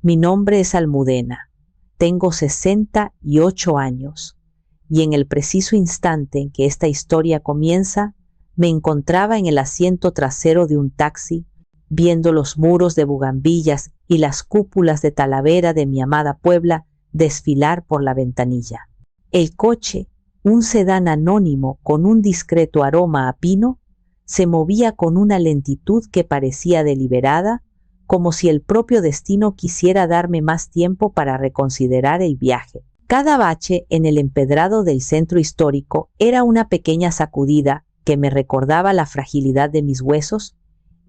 Mi nombre es Almudena, tengo 68 años, y en el preciso instante en que esta historia comienza, me encontraba en el asiento trasero de un taxi, viendo los muros de bugambillas y las cúpulas de Talavera de mi amada Puebla desfilar por la ventanilla. El coche, un sedán anónimo con un discreto aroma a pino, se movía con una lentitud que parecía deliberada, como si el propio destino quisiera darme más tiempo para reconsiderar el viaje. Cada bache en el empedrado del centro histórico era una pequeña sacudida que me recordaba la fragilidad de mis huesos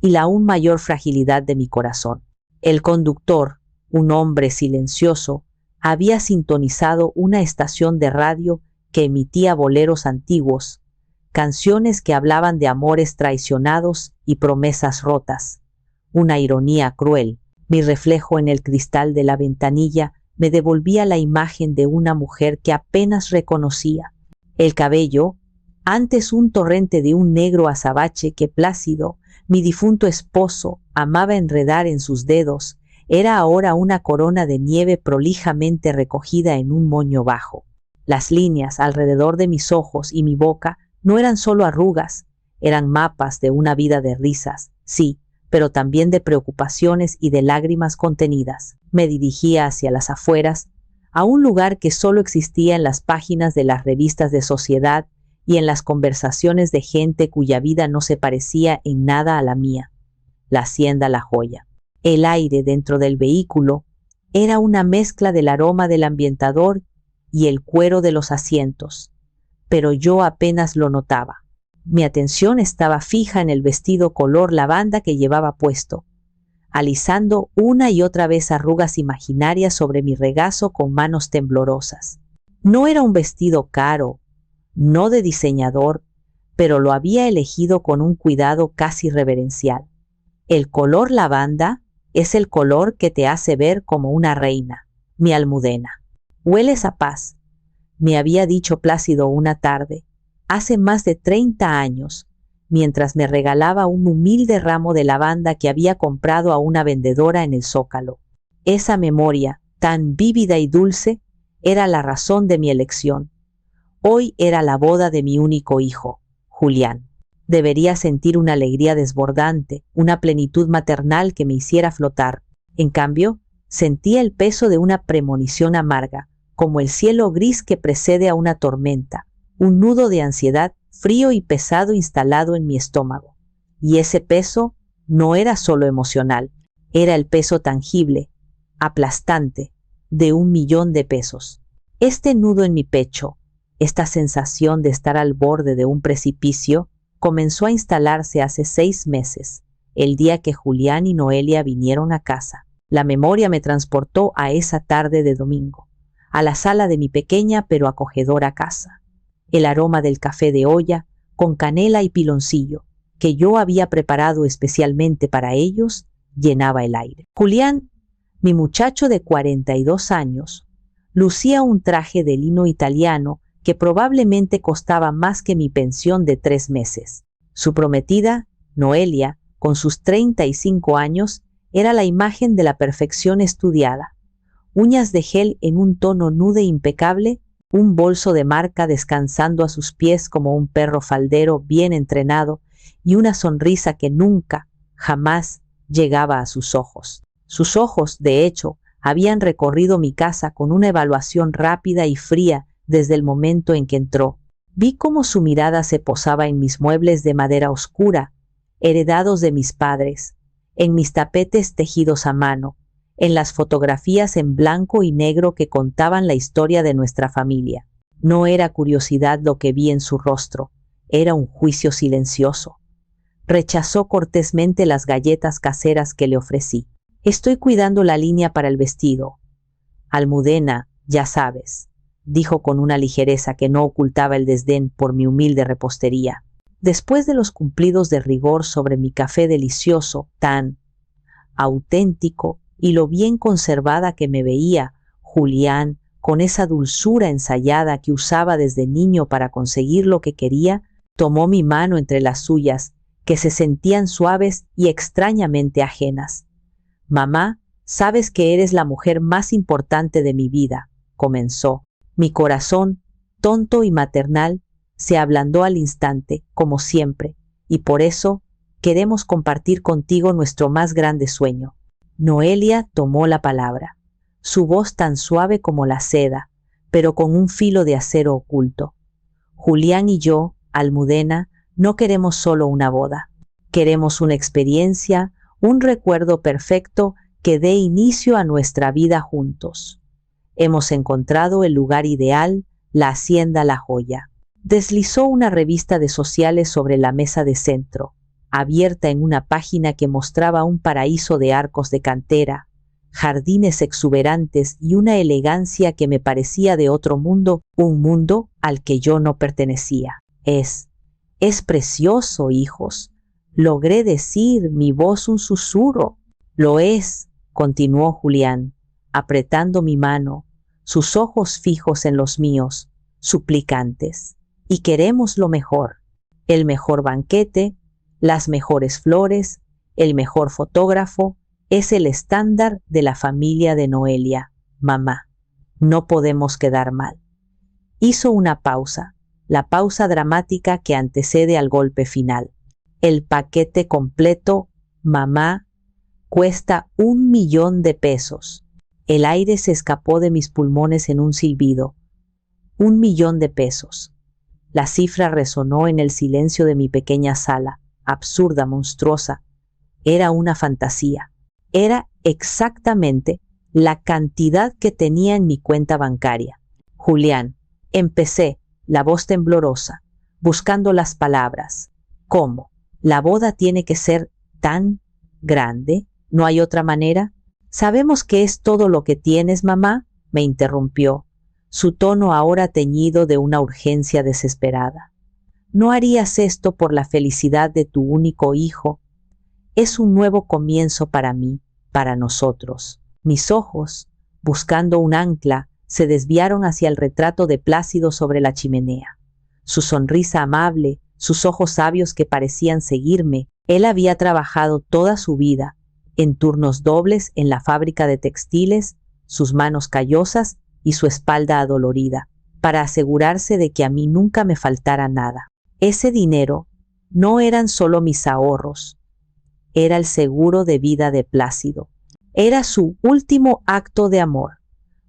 y la aún mayor fragilidad de mi corazón. El conductor, un hombre silencioso, había sintonizado una estación de radio que emitía boleros antiguos, canciones que hablaban de amores traicionados y promesas rotas. Una ironía cruel. Mi reflejo en el cristal de la ventanilla me devolvía la imagen de una mujer que apenas reconocía. El cabello, antes un torrente de un negro azabache que Plácido, mi difunto esposo, amaba enredar en sus dedos, era ahora una corona de nieve prolijamente recogida en un moño bajo. Las líneas alrededor de mis ojos y mi boca no eran solo arrugas, eran mapas de una vida de risas, sí, pero también de preocupaciones y de lágrimas contenidas. Me dirigía hacia las afueras, a un lugar que solo existía en las páginas de las revistas de sociedad y en las conversaciones de gente cuya vida no se parecía en nada a la mía. La hacienda La Joya. El aire dentro del vehículo era una mezcla del aroma del ambientador y el cuero de los asientos, pero yo apenas lo notaba. Mi atención estaba fija en el vestido color lavanda que llevaba puesto, alisando una y otra vez arrugas imaginarias sobre mi regazo con manos temblorosas. No era un vestido caro, no de diseñador, pero lo había elegido con un cuidado casi reverencial. El color lavanda es el color que te hace ver como una reina, mi Almudena. Hueles a paz, me había dicho Plácido una tarde, hace más de 30 años, mientras me regalaba un humilde ramo de lavanda que había comprado a una vendedora en el Zócalo. Esa memoria, tan vívida y dulce, era la razón de mi elección. Hoy era la boda de mi único hijo, Julián. Debería sentir una alegría desbordante, una plenitud maternal que me hiciera flotar. En cambio, sentía el peso de una premonición amarga, como el cielo gris que precede a una tormenta, un nudo de ansiedad frío y pesado instalado en mi estómago. Y ese peso no era solo emocional, era el peso tangible, aplastante, de 1.000.000 de pesos. Este nudo en mi pecho, esta sensación de estar al borde de un precipicio, comenzó a instalarse hace 6 meses, el día que Julián y Noelia vinieron a casa. La memoria me transportó a esa tarde de domingo, a la sala de mi pequeña pero acogedora casa. El aroma del café de olla, con canela y piloncillo, que yo había preparado especialmente para ellos, llenaba el aire. Julián, mi muchacho de 42 años, lucía un traje de lino italiano que probablemente costaba más que mi pensión de 3 meses. Su prometida, Noelia, con sus 35 años, era la imagen de la perfección estudiada. Uñas de gel en un tono nude impecable, un bolso de marca descansando a sus pies como un perro faldero bien entrenado y una sonrisa que nunca, jamás llegaba a sus ojos. Sus ojos, de hecho, habían recorrido mi casa con una evaluación rápida y fría desde el momento en que entró. Vi cómo su mirada se posaba en mis muebles de madera oscura, heredados de mis padres, en mis tapetes tejidos a mano, en las fotografías en blanco y negro que contaban la historia de nuestra familia. No era curiosidad lo que vi en su rostro, era un juicio silencioso. Rechazó cortésmente las galletas caseras que le ofrecí. Estoy cuidando la línea para el vestido. Almudena, ya sabes, dijo con una ligereza que no ocultaba el desdén por mi humilde repostería. Después de los cumplidos de rigor sobre mi café delicioso, tan auténtico, y lo bien conservada que me veía, Julián, con esa dulzura ensayada que usaba desde niño para conseguir lo que quería, tomó mi mano entre las suyas, que se sentían suaves y extrañamente ajenas. Mamá Sabes que eres la mujer más importante de mi vida, comenzó. Mi corazón, tonto y maternal, se ablandó al instante, como siempre, y por eso queremos compartir contigo nuestro más grande sueño. Noelia tomó la palabra, su voz tan suave como la seda, pero con un filo de acero oculto. Julián y yo, Almudena, no queremos solo una boda. Queremos una experiencia, un recuerdo perfecto que dé inicio a nuestra vida juntos. Hemos encontrado el lugar ideal, la hacienda La Joya. Deslizó una revista de sociales sobre la mesa de centro, abierta en una página que mostraba un paraíso de arcos de cantera, jardines exuberantes y una elegancia que me parecía de otro mundo, un mundo al que yo no pertenecía. Es precioso, hijos. Logré decir, mi voz un susurro. Lo es, continuó Julián, apretando mi mano, sus ojos fijos en los míos, suplicantes. Y queremos lo mejor, el mejor banquete, las mejores flores, el mejor fotógrafo, es el estándar de la familia de Noelia, mamá. No podemos quedar mal. Hizo una pausa, la pausa dramática que antecede al golpe final. El paquete completo, mamá, cuesta 1.000.000 de pesos. El aire se escapó de mis pulmones en un silbido. 1.000.000 de pesos. La cifra resonó en el silencio de mi pequeña sala, absurda, monstruosa. Era una fantasía. Era exactamente la cantidad que tenía en mi cuenta bancaria. Julián, empecé, la voz temblorosa, buscando las palabras. ¿Cómo? ¿La boda tiene que ser tan grande? ¿No hay otra manera? Sabemos que es todo lo que tienes, mamá, me interrumpió, su tono ahora teñido de una urgencia desesperada. ¿No harías esto por la felicidad de tu único hijo? Es un nuevo comienzo para mí, para nosotros. Mis ojos, buscando un ancla, se desviaron hacia el retrato de Plácido sobre la chimenea. Su sonrisa amable, sus ojos sabios que parecían seguirme. Él había trabajado toda su vida, en turnos dobles en la fábrica de textiles, sus manos callosas y su espalda adolorida, para asegurarse de que a mí nunca me faltara nada. Ese dinero no eran solo mis ahorros, era el seguro de vida de Plácido. Era su último acto de amor,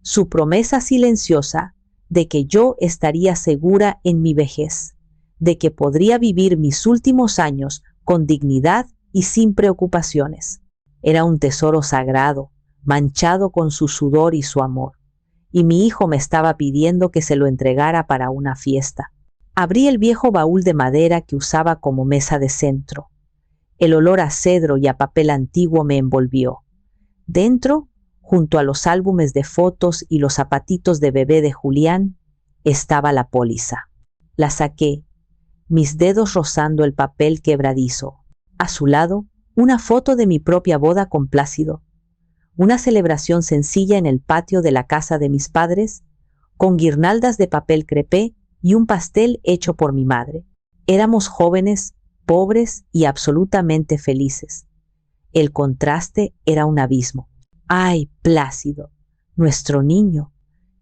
su promesa silenciosa de que yo estaría segura en mi vejez, de que podría vivir mis últimos años con dignidad y sin preocupaciones. Era un tesoro sagrado, manchado con su sudor y su amor, y mi hijo me estaba pidiendo que se lo entregara para una fiesta. Abrí el viejo baúl de madera que usaba como mesa de centro. El olor a cedro y a papel antiguo me envolvió. Dentro, junto a los álbumes de fotos y los zapatitos de bebé de Julián, estaba la póliza. La saqué, mis dedos rozando el papel quebradizo. A su lado, una foto de mi propia boda con Plácido. Una celebración sencilla en el patio de la casa de mis padres, con guirnaldas de papel crepé y un pastel hecho por mi madre. Éramos jóvenes, pobres y absolutamente felices. El contraste era un abismo. ¡Ay, Plácido! Nuestro niño.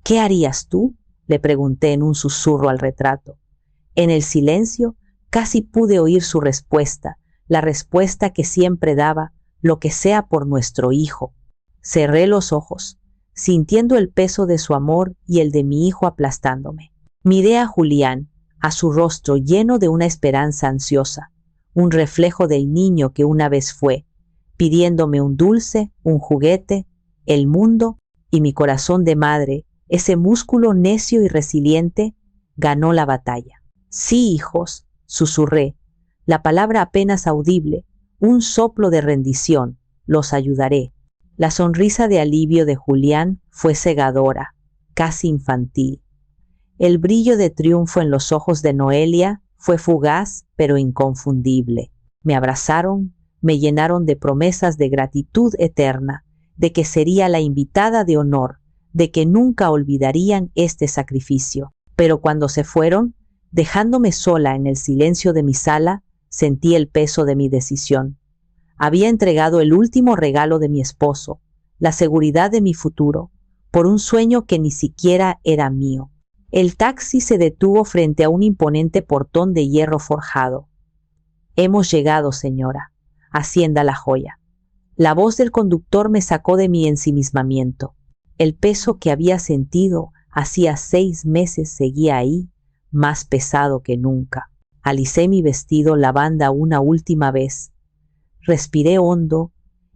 ¿Qué harías tú?, le pregunté en un susurro al retrato. En el silencio casi pude oír su respuesta, la respuesta que siempre daba, lo que sea por nuestro hijo. Cerré los ojos, sintiendo el peso de su amor y el de mi hijo aplastándome. Miré a Julián, a su rostro lleno de una esperanza ansiosa, un reflejo del niño que una vez fue, pidiéndome un dulce, un juguete, el mundo, y mi corazón de madre, ese músculo necio y resiliente, ganó la batalla. Sí, hijos, susurré, la palabra apenas audible, un soplo de rendición, los ayudaré. La sonrisa de alivio de Julián fue cegadora, casi infantil. El brillo de triunfo en los ojos de Noelia fue fugaz, pero inconfundible. Me abrazaron, me llenaron de promesas de gratitud eterna, de que sería la invitada de honor, de que nunca olvidarían este sacrificio. Pero cuando se fueron, dejándome sola en el silencio de mi sala, sentí el peso de mi decisión. Había entregado el último regalo de mi esposo, la seguridad de mi futuro, por un sueño que ni siquiera era mío. El taxi se detuvo frente a un imponente portón de hierro forjado. «Hemos llegado, señora. Hacienda La Joya». La voz del conductor me sacó de mi ensimismamiento. El peso que había sentido hacía 6 meses seguía ahí, más pesado que nunca. Alicé mi vestido lavanda una última vez. Respiré hondo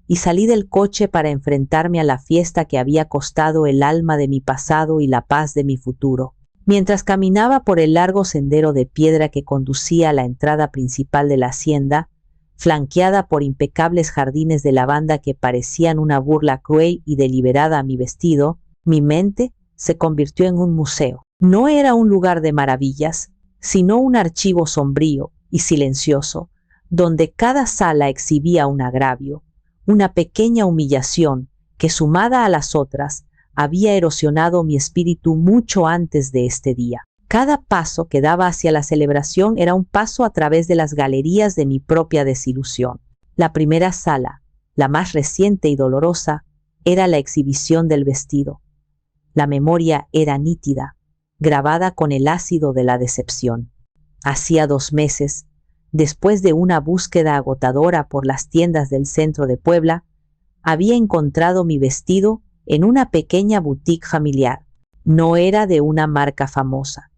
y salí del coche para enfrentarme a la fiesta que había costado el alma de mi pasado y la paz de mi futuro. Mientras caminaba por el largo sendero de piedra que conducía a la entrada principal de la hacienda, flanqueada por impecables jardines de lavanda que parecían una burla cruel y deliberada a mi vestido, mi mente se convirtió en un museo. No era un lugar de maravillas, sino un archivo sombrío y silencioso, donde cada sala exhibía un agravio, una pequeña humillación que, sumada a las otras, había erosionado mi espíritu mucho antes de este día. Cada paso que daba hacia la celebración era un paso a través de las galerías de mi propia desilusión. La primera sala, la más reciente y dolorosa, era la exhibición del vestido. La memoria era nítida, grabada con el ácido de la decepción. Hacía 2 meses, después de una búsqueda agotadora por las tiendas del centro de Puebla, había encontrado mi vestido en una pequeña boutique familiar. No era de una marca famosa,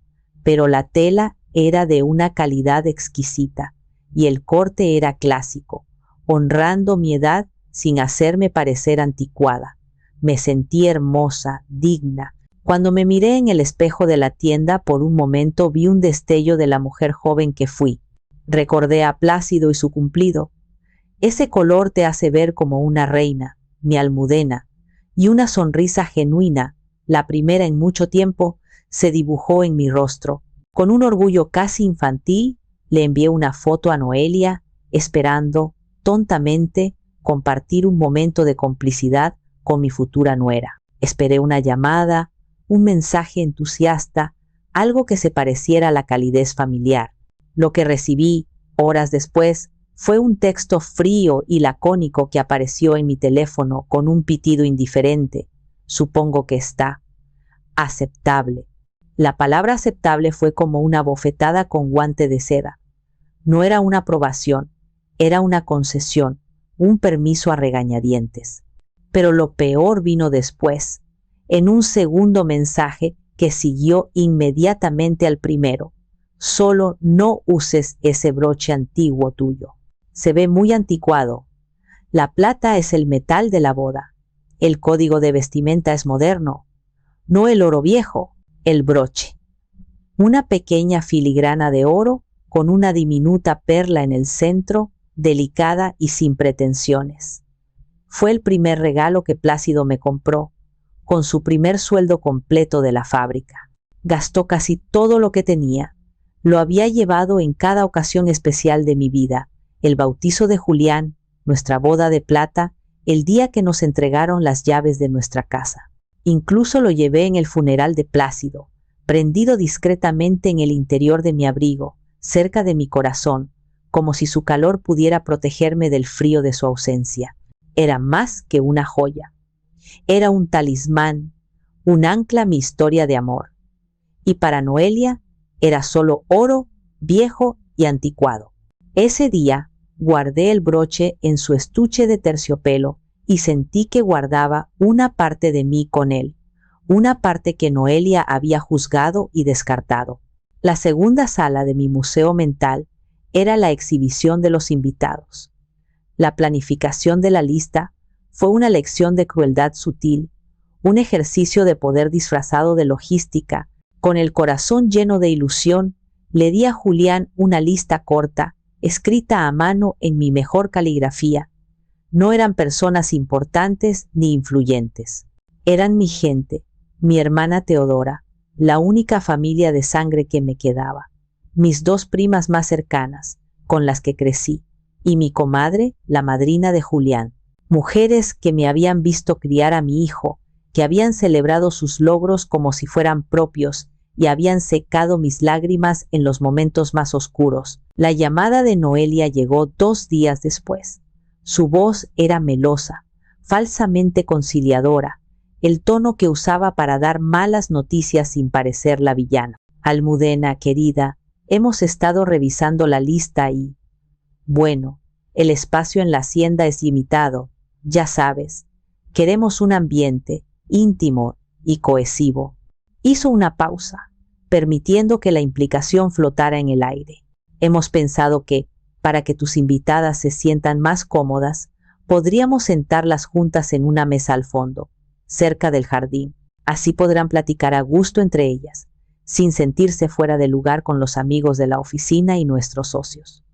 pero la tela era de una calidad exquisita y el corte era clásico, honrando mi edad sin hacerme parecer anticuada. Me sentí hermosa, digna. Cuando me miré en el espejo de la tienda, por un momento vi un destello de la mujer joven que fui. Recordé a Plácido y su cumplido. Ese color te hace ver como una reina, mi Almudena, y una sonrisa genuina, la primera en mucho tiempo, se dibujó en mi rostro. Con un orgullo casi infantil, le envié una foto a Noelia, esperando, tontamente, compartir un momento de complicidad con mi futura nuera. Esperé una llamada, un mensaje entusiasta, algo que se pareciera a la calidez familiar. Lo que recibí, horas después, fue un texto frío y lacónico que apareció en mi teléfono con un pitido indiferente. Supongo que está aceptable. La palabra aceptable fue como una bofetada con guante de seda. No era una aprobación, era una concesión, un permiso a regañadientes. Pero lo peor vino después, en un segundo mensaje que siguió inmediatamente al primero. Solo no uses ese broche antiguo tuyo. Se ve muy anticuado. La plata es el metal de la boda. El código de vestimenta es moderno. No el oro viejo, el broche. Una pequeña filigrana de oro con una diminuta perla en el centro, delicada y sin pretensiones. Fue el primer regalo que Plácido me compró, con su primer sueldo completo de la fábrica. Gastó casi todo lo que tenía. Lo había llevado en cada ocasión especial de mi vida, el bautizo de Julián, nuestra boda de plata, el día que nos entregaron las llaves de nuestra casa. Incluso lo llevé en el funeral de Plácido, prendido discretamente en el interior de mi abrigo, cerca de mi corazón, como si su calor pudiera protegerme del frío de su ausencia. Era más que una joya. Era un talismán, un ancla a mi historia de amor. Y para Noelia era solo oro, viejo y anticuado. Ese día guardé el broche en su estuche de terciopelo y sentí que guardaba una parte de mí con él, una parte que Noelia había juzgado y descartado. La segunda sala de mi museo mental era la exhibición de los invitados. La planificación de la lista fue una lección de crueldad sutil, un ejercicio de poder disfrazado de logística. Con el corazón lleno de ilusión, le di a Julián una lista corta, escrita a mano en mi mejor caligrafía. No eran personas importantes ni influyentes. Eran mi gente, mi hermana Teodora, la única familia de sangre que me quedaba, mis 2 primas más cercanas, con las que crecí, y mi comadre, la madrina de Julián. Mujeres que me habían visto criar a mi hijo, que habían celebrado sus logros como si fueran propios y habían secado mis lágrimas en los momentos más oscuros. La llamada de Noelia llegó 2 días después. Su voz era melosa, falsamente conciliadora, el tono que usaba para dar malas noticias sin parecer la villana. Almudena, querida, hemos estado revisando la lista y, bueno, el espacio en la hacienda es limitado, ya sabes. Queremos un ambiente íntimo y cohesivo. Hizo una pausa, permitiendo que la implicación flotara en el aire. Hemos pensado que, para que tus invitadas se sientan más cómodas, podríamos sentarlas juntas en una mesa al fondo, cerca del jardín. Así podrán platicar a gusto entre ellas, sin sentirse fuera de lugar con los amigos de la oficina y nuestros socios.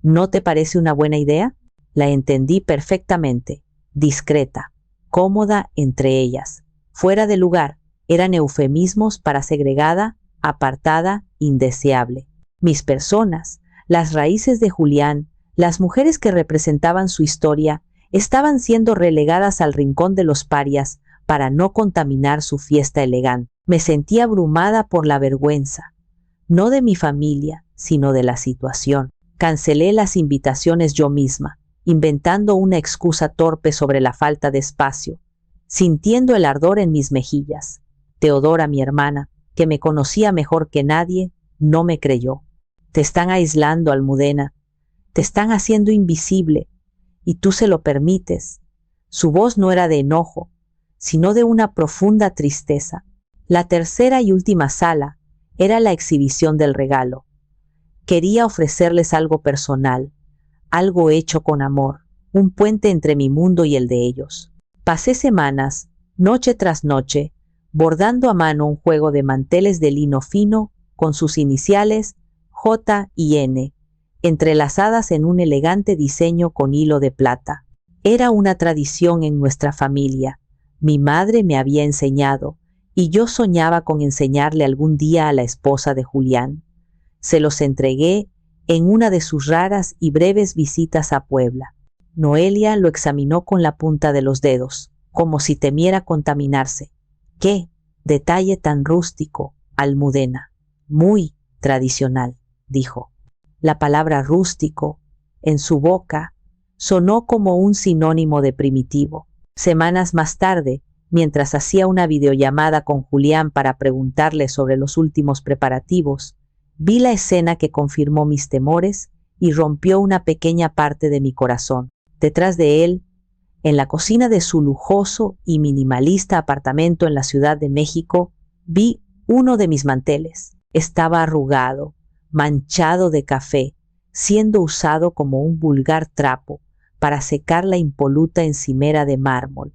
¿No te parece una buena idea? La entendí perfectamente, discreta, cómoda entre ellas. Fuera de lugar eran eufemismos para segregada, apartada, indeseable. Mis personas, las raíces de Julián, las mujeres que representaban su historia, estaban siendo relegadas al rincón de los parias para no contaminar su fiesta elegante. Me sentí abrumada por la vergüenza, no de mi familia, sino de la situación. Cancelé las invitaciones yo misma, inventando una excusa torpe sobre la falta de espacio, sintiendo el ardor en mis mejillas. Teodora, mi hermana, que me conocía mejor que nadie, no me creyó. Te están aislando, Almudena, te están haciendo invisible, y tú se lo permites. Su voz no era de enojo, sino de una profunda tristeza. La tercera y última sala era la exhibición del regalo. Quería ofrecerles algo personal, algo hecho con amor, un puente entre mi mundo y el de ellos. Pasé semanas, noche tras noche, bordando a mano un juego de manteles de lino fino con sus iniciales J y N, entrelazadas en un elegante diseño con hilo de plata. Era una tradición en nuestra familia. Mi madre me había enseñado, y yo soñaba con enseñarle algún día a la esposa de Julián. Se los entregué en una de sus raras y breves visitas a Puebla. Noelia lo examinó con la punta de los dedos, como si temiera contaminarse. ¡Qué detalle tan rústico, Almudena! Muy tradicional, dijo. La palabra rústico, en su boca, sonó como un sinónimo de primitivo. Semanas más tarde, mientras hacía una videollamada con Julián para preguntarle sobre los últimos preparativos, vi la escena que confirmó mis temores y rompió una pequeña parte de mi corazón. Detrás de él, en la cocina de su lujoso y minimalista apartamento en la Ciudad de México, vi uno de mis manteles. Estaba arrugado, manchado de café, siendo usado como un vulgar trapo para secar la impoluta encimera de mármol.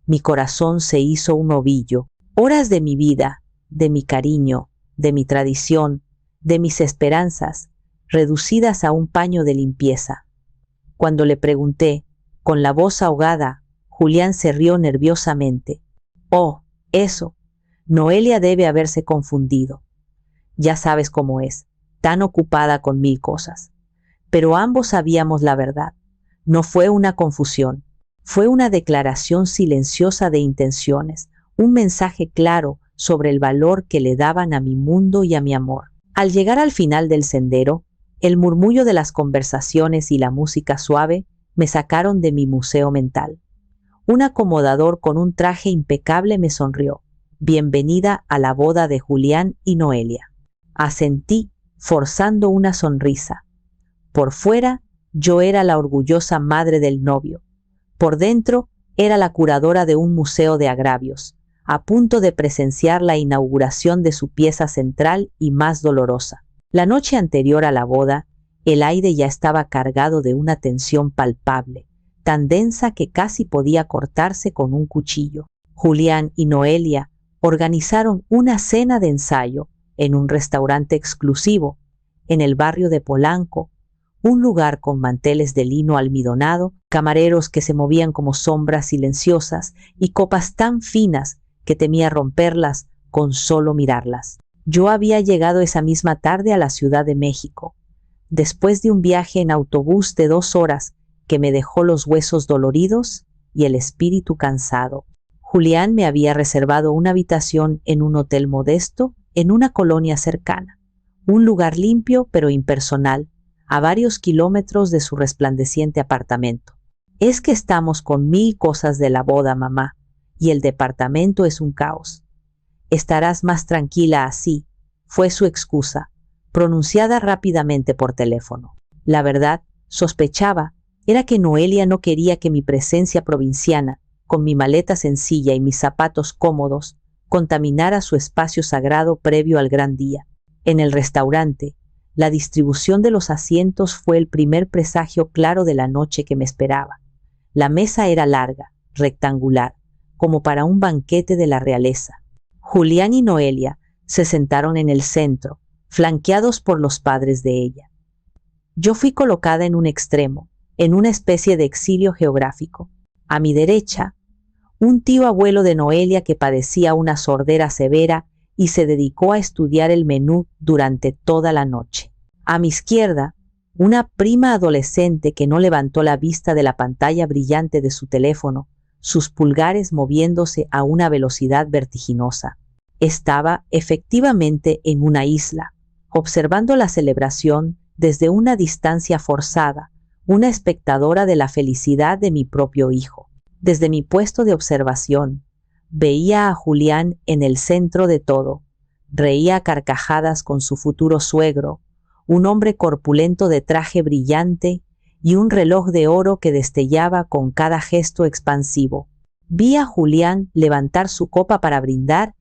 Mi corazón se hizo un ovillo. Horas de mi vida, de mi cariño, de mi tradición, de mis esperanzas, reducidas a un paño de limpieza. Cuando le pregunté, con la voz ahogada, Julián se rió nerviosamente. Oh, eso. Noelia debe haberse confundido. Ya sabes cómo es, tan ocupada con mil cosas. Pero ambos sabíamos la verdad. No fue una confusión, fue una declaración silenciosa de intenciones, un mensaje claro sobre el valor que le daban a mi mundo y a mi amor. Al llegar al final del sendero, el murmullo de las conversaciones y la música suave me sacaron de mi museo mental. Un acomodador con un traje impecable me sonrió. Bienvenida a la boda de Julián y Noelia. Asentí, forzando una sonrisa. Por fuera, yo era la orgullosa madre del novio. Por dentro, era la curadora de un museo de agravios, a punto de presenciar la inauguración de su pieza central y más dolorosa. La noche anterior a la boda, el aire ya estaba cargado de una tensión palpable, tan densa que casi podía cortarse con un cuchillo. Julián y Noelia organizaron una cena de ensayo en un restaurante exclusivo, en el barrio de Polanco, un lugar con manteles de lino almidonado, camareros que se movían como sombras silenciosas y copas tan finas que temía romperlas con solo mirarlas. Yo había llegado esa misma tarde a la Ciudad de México, después de un viaje en autobús de 2 horas que me dejó los huesos doloridos y el espíritu cansado. Julián me había reservado una habitación en un hotel modesto en una colonia cercana, un lugar limpio pero impersonal, a varios kilómetros de su resplandeciente apartamento. Es que estamos con 1000 cosas de la boda, mamá, y el departamento es un caos. Estarás más tranquila así, fue su excusa, pronunciada rápidamente por teléfono. La verdad, sospechaba, era que Noelia no quería que mi presencia provinciana, con mi maleta sencilla y mis zapatos cómodos, contaminara su espacio sagrado previo al gran día. En el restaurante, la distribución de los asientos fue el primer presagio claro de la noche que me esperaba. La mesa era larga, rectangular, como para un banquete de la realeza. Julián y Noelia se sentaron en el centro, flanqueados por los padres de ella. Yo fui colocada en un extremo, en una especie de exilio geográfico. A mi derecha, un tío abuelo de Noelia que padecía una sordera severa y se dedicó a estudiar el menú durante toda la noche. A mi izquierda, una prima adolescente que no levantó la vista de la pantalla brillante de su teléfono, sus pulgares moviéndose a una velocidad vertiginosa. Estaba efectivamente en una isla, observando la celebración desde una distancia forzada, una espectadora de la felicidad de mi propio hijo. Desde mi puesto de observación, veía a Julián en el centro de todo. Reía a carcajadas con su futuro suegro, un hombre corpulento de traje brillante y un reloj de oro que destellaba con cada gesto expansivo. Vi a Julián levantar su copa para brindar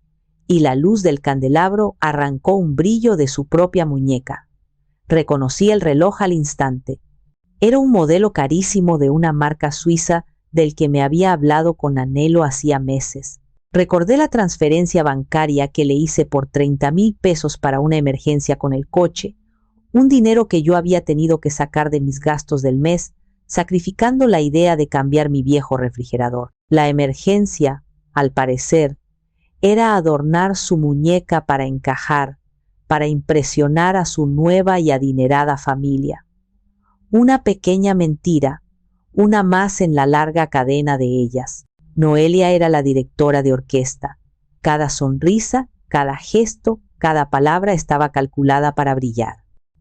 y la luz del candelabro arrancó un brillo de su propia muñeca. Reconocí el reloj al instante. Era un modelo carísimo de una marca suiza del que me había hablado con anhelo hacía meses. Recordé la transferencia bancaria que le hice por 30,000 pesos para una emergencia con el coche, un dinero que yo había tenido que sacar de mis gastos del mes, sacrificando la idea de cambiar mi viejo refrigerador. La emergencia, al parecer, era adornar su muñeca para encajar, para impresionar a su nueva y adinerada familia. Una pequeña mentira, una más en la larga cadena de ellas. Noelia era la directora de orquesta. Cada sonrisa, cada gesto, cada palabra estaba calculada para brillar.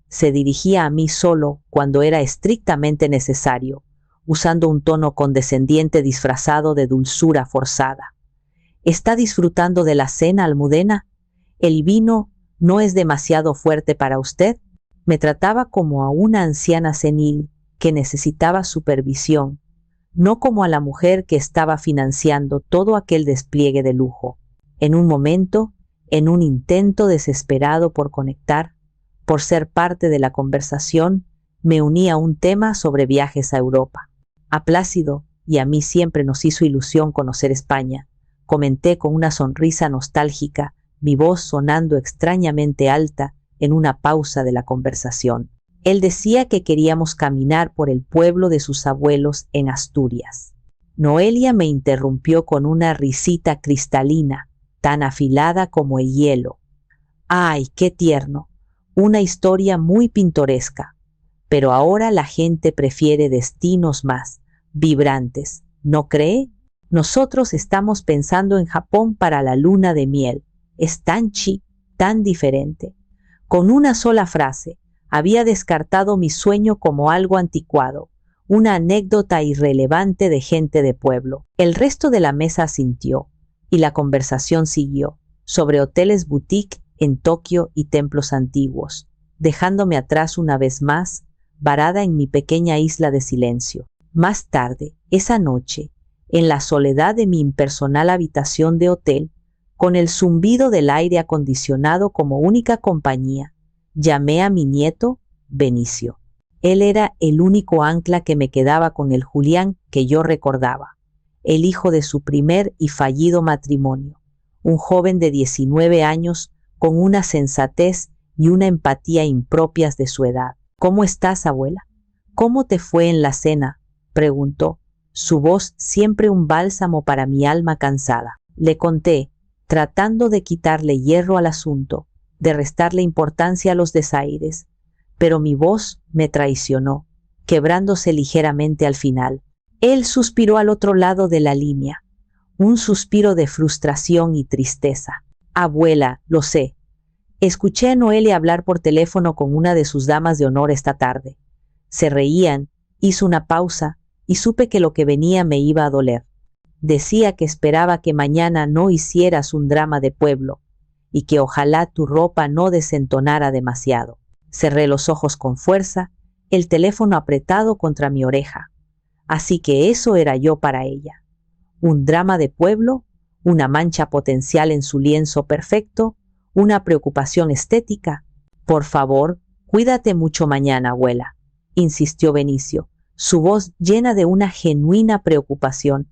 Se dirigía a mí solo cuando era estrictamente necesario, usando un tono condescendiente disfrazado de dulzura forzada. ¿Está disfrutando de la cena, Almudena? ¿El vino no es demasiado fuerte para usted? Me trataba como a una anciana senil que necesitaba supervisión, no como a la mujer que estaba financiando todo aquel despliegue de lujo. En un momento, en un intento desesperado por conectar, por ser parte de la conversación, me uní a un tema sobre viajes a Europa. A Plácido y a mí siempre nos hizo ilusión conocer España. Comenté con una sonrisa nostálgica, mi voz sonando extrañamente alta en una pausa de la conversación. Él decía que queríamos caminar por el pueblo de sus abuelos en Asturias. Noelia me interrumpió con una risita cristalina, tan afilada como el hielo. ¡Ay, qué tierno! Una historia muy pintoresca. Pero ahora la gente prefiere destinos más vibrantes, ¿no cree? Nosotros estamos pensando en Japón para la luna de miel. Es tan chic, tan diferente. Con una sola frase, había descartado mi sueño como algo anticuado, una anécdota irrelevante de gente de pueblo. El resto de la mesa asintió, y la conversación siguió, sobre hoteles boutique en Tokio y templos antiguos, dejándome atrás una vez más, varada en mi pequeña isla de silencio. Más tarde, esa noche, en la soledad de mi impersonal habitación de hotel, con el zumbido del aire acondicionado como única compañía, llamé a mi nieto, Benicio. Él era el único ancla que me quedaba con el Julián que yo recordaba, el hijo de su primer y fallido matrimonio, un joven de 19 años con una sensatez y una empatía impropias de su edad. ¿Cómo estás, abuela? ¿Cómo te fue en la cena?, preguntó, su voz siempre un bálsamo para mi alma cansada. Le conté, tratando de quitarle hierro al asunto, de restarle importancia a los desaires, pero mi voz me traicionó, quebrándose ligeramente al final. Él suspiró al otro lado de la línea, un suspiro de frustración y tristeza. Abuela, lo sé. Escuché a Noelia hablar por teléfono con una de sus damas de honor esta tarde. Se reían, hizo una pausa y supe que lo que venía me iba a doler. Decía que esperaba que mañana no hicieras un drama de pueblo y que ojalá tu ropa no desentonara demasiado. Cerré los ojos con fuerza, el teléfono apretado contra mi oreja. Así que eso era yo para ella. Un drama de pueblo, una mancha potencial en su lienzo perfecto, una preocupación estética. Por favor, cuídate mucho mañana, abuela, insistió Benicio, su voz llena de una genuina preocupación.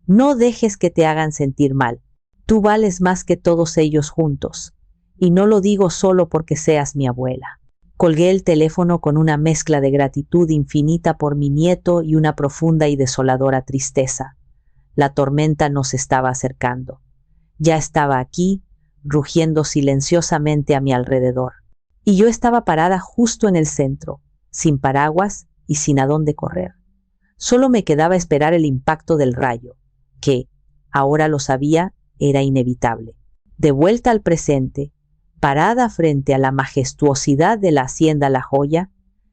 No dejes que te hagan sentir mal. Tú vales más que todos ellos juntos. Y no lo digo solo porque seas mi abuela. Colgué el teléfono con una mezcla de gratitud infinita por mi nieto y una profunda y desoladora tristeza. La tormenta nos estaba acercando. Ya estaba aquí, rugiendo silenciosamente a mi alrededor. Y yo estaba parada justo en el centro, sin paraguas y sin a dónde correr. Solo me quedaba esperar el impacto del rayo, que, ahora lo sabía, era inevitable. De vuelta al presente, parada frente a la majestuosidad de la hacienda La Joya,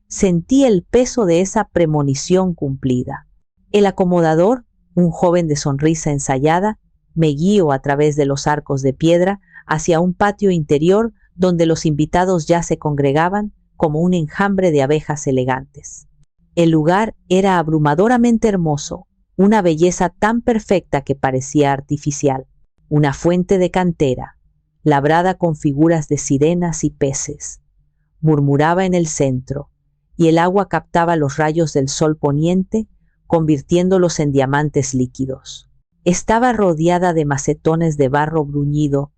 sentí el peso de esa premonición cumplida. El acomodador, un joven de sonrisa ensayada, me guió a través de los arcos de piedra hacia un patio interior donde los invitados ya se congregaban como un enjambre de abejas elegantes. El lugar era abrumadoramente hermoso, una belleza tan perfecta que parecía artificial. Una fuente de cantera, labrada con figuras de sirenas y peces, murmuraba en el centro, y el agua captaba los rayos del sol poniente, convirtiéndolos en diamantes líquidos. Estaba rodeada de macetones de barro bruñido,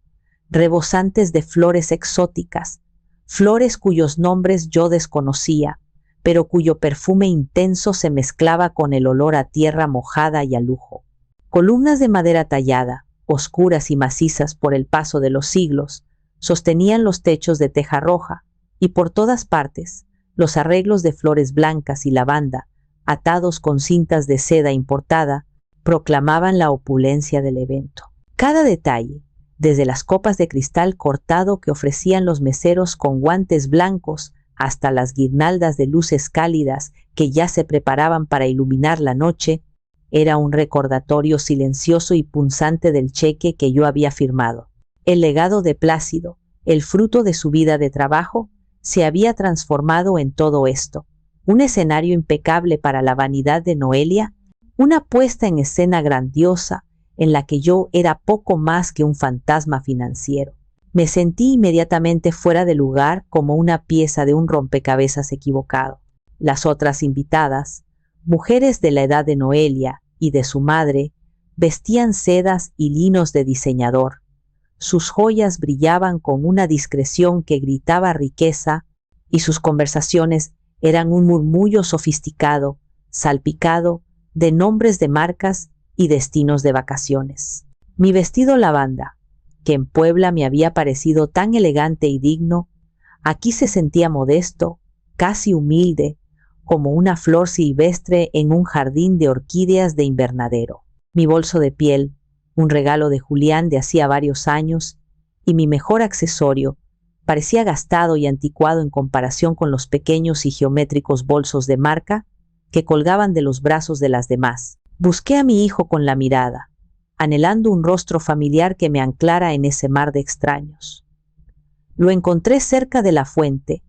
rebosantes de flores exóticas, flores cuyos nombres yo desconocía, pero cuyo perfume intenso se mezclaba con el olor a tierra mojada y a lujo. Columnas de madera tallada, oscuras y macizas por el paso de los siglos, sostenían los techos de teja roja, y por todas partes, los arreglos de flores blancas y lavanda, atados con cintas de seda importada, proclamaban la opulencia del evento. Cada detalle, desde las copas de cristal cortado que ofrecían los meseros con guantes blancos, hasta las guirnaldas de luces cálidas que ya se preparaban para iluminar la noche, era un recordatorio silencioso y punzante del cheque que yo había firmado. El legado de Plácido, el fruto de su vida de trabajo, se había transformado en todo esto. Un escenario impecable para la vanidad de Noelia, una puesta en escena grandiosa en la que yo era poco más que un fantasma financiero. Me sentí inmediatamente fuera de lugar como una pieza de un rompecabezas equivocado. Las otras invitadas, mujeres de la edad de Noelia y de su madre, vestían sedas y linos de diseñador. Sus joyas brillaban con una discreción que gritaba riqueza y sus conversaciones eran un murmullo sofisticado, salpicado de nombres de marcas y destinos de vacaciones. Mi vestido lavanda, que en Puebla me había parecido tan elegante y digno, aquí se sentía modesto, casi humilde, como una flor silvestre en un jardín de orquídeas de invernadero. Mi bolso de piel, un regalo de Julián de hacía varios años, y mi mejor accesorio, parecía gastado y anticuado en comparación con los pequeños y geométricos bolsos de marca que colgaban de los brazos de las demás. Busqué a mi hijo con la mirada, anhelando un rostro familiar que me anclara en ese mar de extraños. Lo encontré cerca de la fuente,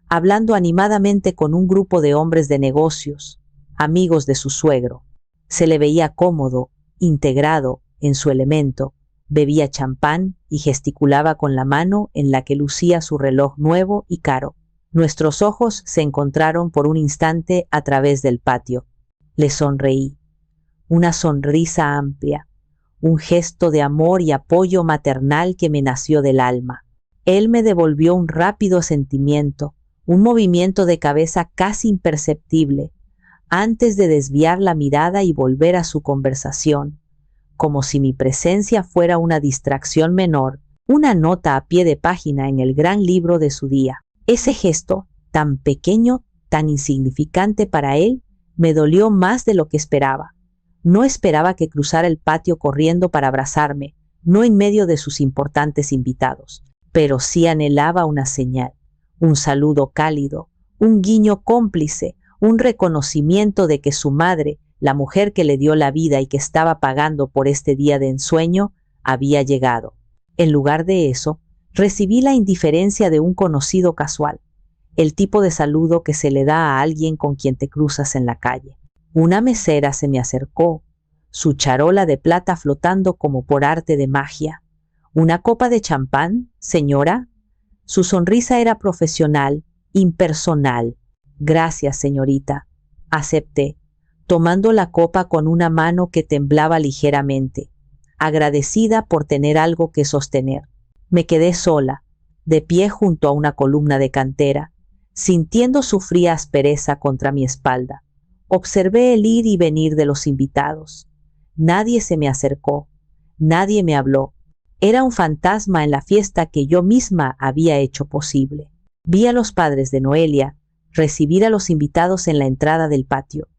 hablando animadamente con un grupo de hombres de negocios, amigos de su suegro. Se le veía cómodo, integrado en su elemento, bebía champán y gesticulaba con la mano en la que lucía su reloj nuevo y caro. Nuestros ojos se encontraron por un instante a través del patio. Le sonreí. Una sonrisa amplia, un gesto de amor y apoyo maternal que me nació del alma. Él me devolvió un rápido sentimiento, un movimiento de cabeza casi imperceptible, antes de desviar la mirada y volver a su conversación, como si mi presencia fuera una distracción menor, una nota a pie de página en el gran libro de su día. Ese gesto, tan pequeño, tan insignificante para él, me dolió más de lo que esperaba. No esperaba que cruzara el patio corriendo para abrazarme, no en medio de sus importantes invitados, pero sí anhelaba una señal, un saludo cálido, un guiño cómplice, un reconocimiento de que su madre, la mujer que le dio la vida y que estaba pagando por este día de ensueño, había llegado. En lugar de eso, recibí la indiferencia de un conocido casual, el tipo de saludo que se le da a alguien con quien te cruzas en la calle. Una mesera se me acercó, su charola de plata flotando como por arte de magia. ¿Una copa de champán, señora? Su sonrisa era profesional, impersonal. Gracias, señorita. Acepté, tomando la copa con una mano que temblaba ligeramente, agradecida por tener algo que sostener. Me quedé sola, de pie junto a una columna de cantera, sintiendo su fría aspereza contra mi espalda. Observé el ir y venir de los invitados. Nadie se me acercó, nadie me habló. Era un fantasma en la fiesta que yo misma había hecho posible. Vi a los padres de Noelia recibir a los invitados en la entrada del patio,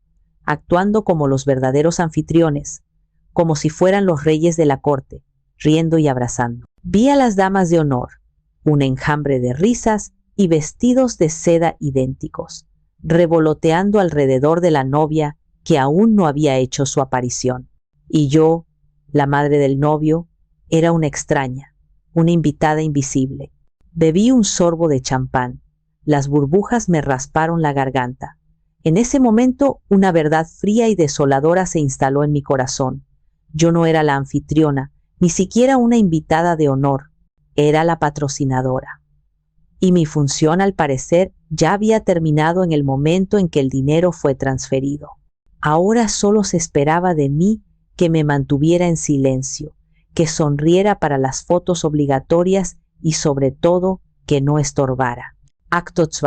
actuando como los verdaderos anfitriones, como si fueran los reyes de la corte, riendo y abrazando. Vi a las damas de honor, un enjambre de risas y vestidos de seda idénticos, revoloteando alrededor de la novia que aún no había hecho su aparición. Y yo, la madre del novio, era una extraña, una invitada invisible. Bebí un sorbo de champán. Las burbujas me rasparon la garganta. En ese momento, una verdad fría y desoladora se instaló en mi corazón. Yo no era la anfitriona, ni siquiera una invitada de honor. Era la patrocinadora. Y mi función, al parecer, ya había terminado en el momento en que el dinero fue transferido. Ahora solo se esperaba de mí que me mantuviera en silencio, que sonriera para las fotos obligatorias y sobre todo que no estorbara. Acto 2.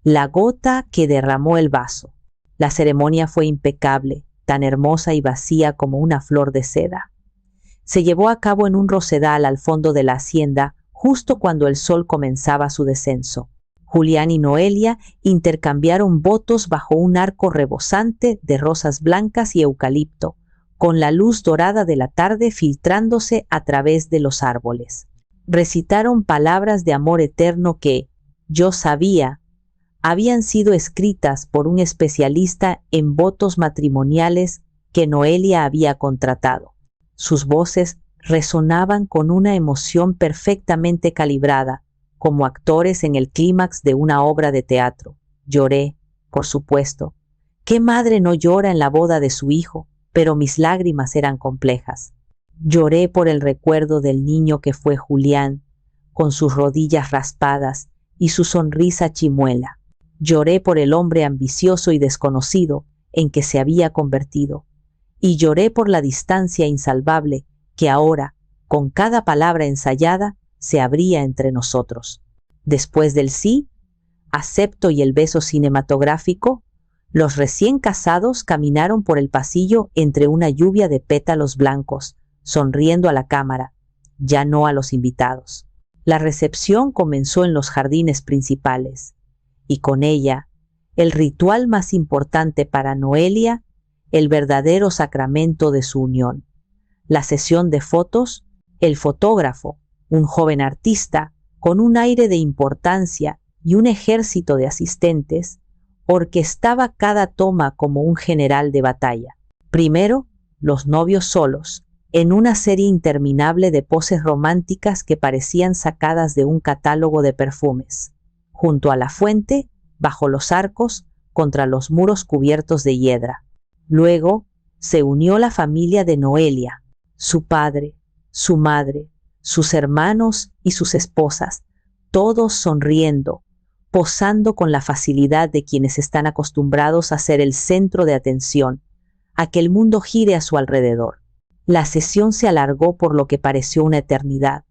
La gota que derramó el vaso. La ceremonia fue impecable, tan hermosa y vacía como una flor de seda. Se llevó a cabo en un rosedal al fondo de la hacienda, justo cuando el sol comenzaba su descenso. Julián y Noelia intercambiaron votos bajo un arco rebosante de rosas blancas y eucalipto, con la luz dorada de la tarde filtrándose a través de los árboles. Recitaron palabras de amor eterno que, yo sabía, habían sido escritas por un especialista en votos matrimoniales que Noelia había contratado. Sus voces resonaban con una emoción perfectamente calibrada, como actores en el clímax de una obra de teatro. Lloré, por supuesto. ¿Qué madre no llora en la boda de su hijo? Pero mis lágrimas eran complejas. Lloré por el recuerdo del niño que fue Julián, con sus rodillas raspadas y su sonrisa chimuela. Lloré por el hombre ambicioso y desconocido en que se había convertido. Y lloré por la distancia insalvable que ahora, con cada palabra ensayada, se abría entre nosotros. Después del sí, acepto y el beso cinematográfico, los recién casados caminaron por el pasillo entre una lluvia de pétalos blancos, sonriendo a la cámara, ya no a los invitados. La recepción comenzó en los jardines principales, y con ella, el ritual más importante para Noelia, el verdadero sacramento de su unión. La sesión de fotos, el fotógrafo, un joven artista, con un aire de importancia y un ejército de asistentes, orquestaba cada toma como un general de batalla. Primero, los novios solos, en una serie interminable de poses románticas que parecían sacadas de un catálogo de perfumes. Junto a la fuente, bajo los arcos, contra los muros cubiertos de hiedra. Luego, se unió la familia de Noelia, su padre, su madre, sus hermanos y sus esposas, todos sonriendo, posando con la facilidad de quienes están acostumbrados a ser el centro de atención, a que el mundo gire a su alrededor. La sesión se alargó por lo que pareció una eternidad.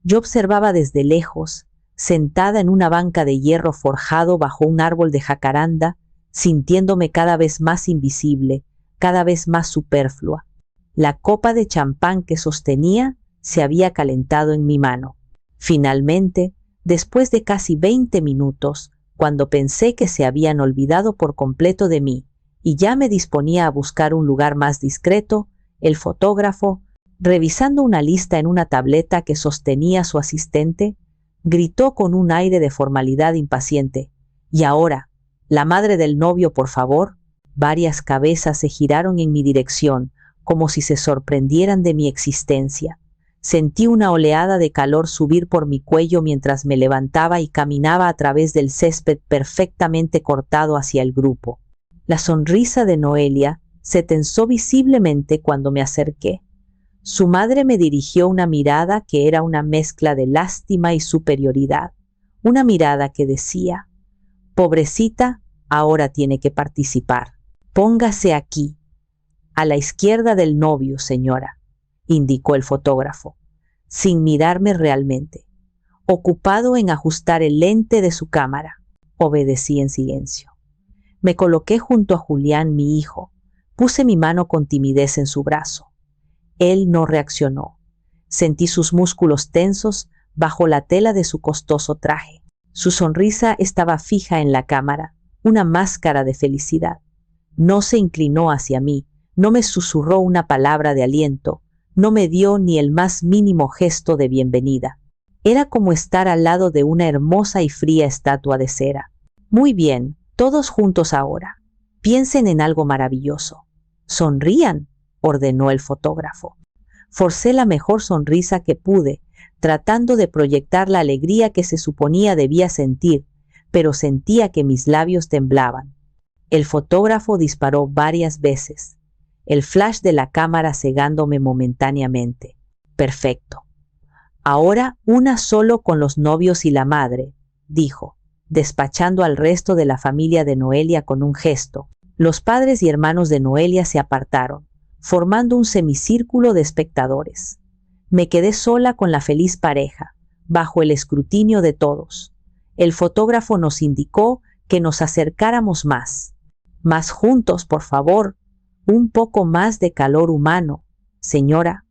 Yo observaba desde lejos, sentada en una banca de hierro forjado bajo un árbol de jacaranda, sintiéndome cada vez más invisible, cada vez más superflua. La copa de champán que sostenía se había calentado en mi mano. Finalmente, después de casi 20 minutos, cuando pensé que se habían olvidado por completo de mí y ya me disponía a buscar un lugar más discreto, el fotógrafo, revisando una lista en una tableta que sostenía su asistente, gritó con un aire de formalidad impaciente: «¿Y ahora, la madre del novio, por favor?». Varias cabezas se giraron en mi dirección, como si se sorprendieran de mi existencia. Sentí una oleada de calor subir por mi cuello mientras me levantaba y caminaba a través del césped perfectamente cortado hacia el grupo. La sonrisa de Noelia se tensó visiblemente cuando me acerqué. Su madre me dirigió una mirada que era una mezcla de lástima y superioridad. Una mirada que decía: pobrecita, ahora tiene que participar. Póngase aquí, a la izquierda del novio, señora, indicó el fotógrafo, sin mirarme realmente, ocupado en ajustar el lente de su cámara. Obedecí en silencio. Me coloqué junto a Julián, mi hijo. Puse mi mano con timidez en su brazo. Él no reaccionó. Sentí sus músculos tensos bajo la tela de su costoso traje. Su sonrisa estaba fija en la cámara, una máscara de felicidad. No se inclinó hacia mí, no me susurró una palabra de aliento, no me dio ni el más mínimo gesto de bienvenida. Era como estar al lado de una hermosa y fría estatua de cera. Muy bien, todos juntos ahora. Piensen en algo maravilloso. Sonrían, ordenó el fotógrafo. Forcé la mejor sonrisa que pude, tratando de proyectar la alegría que se suponía debía sentir, pero sentía que mis labios temblaban. El fotógrafo disparó varias veces, el flash de la cámara cegándome momentáneamente. Perfecto. Ahora una solo con los novios y la madre, dijo, despachando al resto de la familia de Noelia con un gesto. Los padres y hermanos de Noelia se apartaron, formando un semicírculo de espectadores. Me quedé sola con la feliz pareja, bajo el escrutinio de todos. El fotógrafo nos indicó que nos acercáramos más. Más juntos, por favor. Un poco más de calor humano, señora.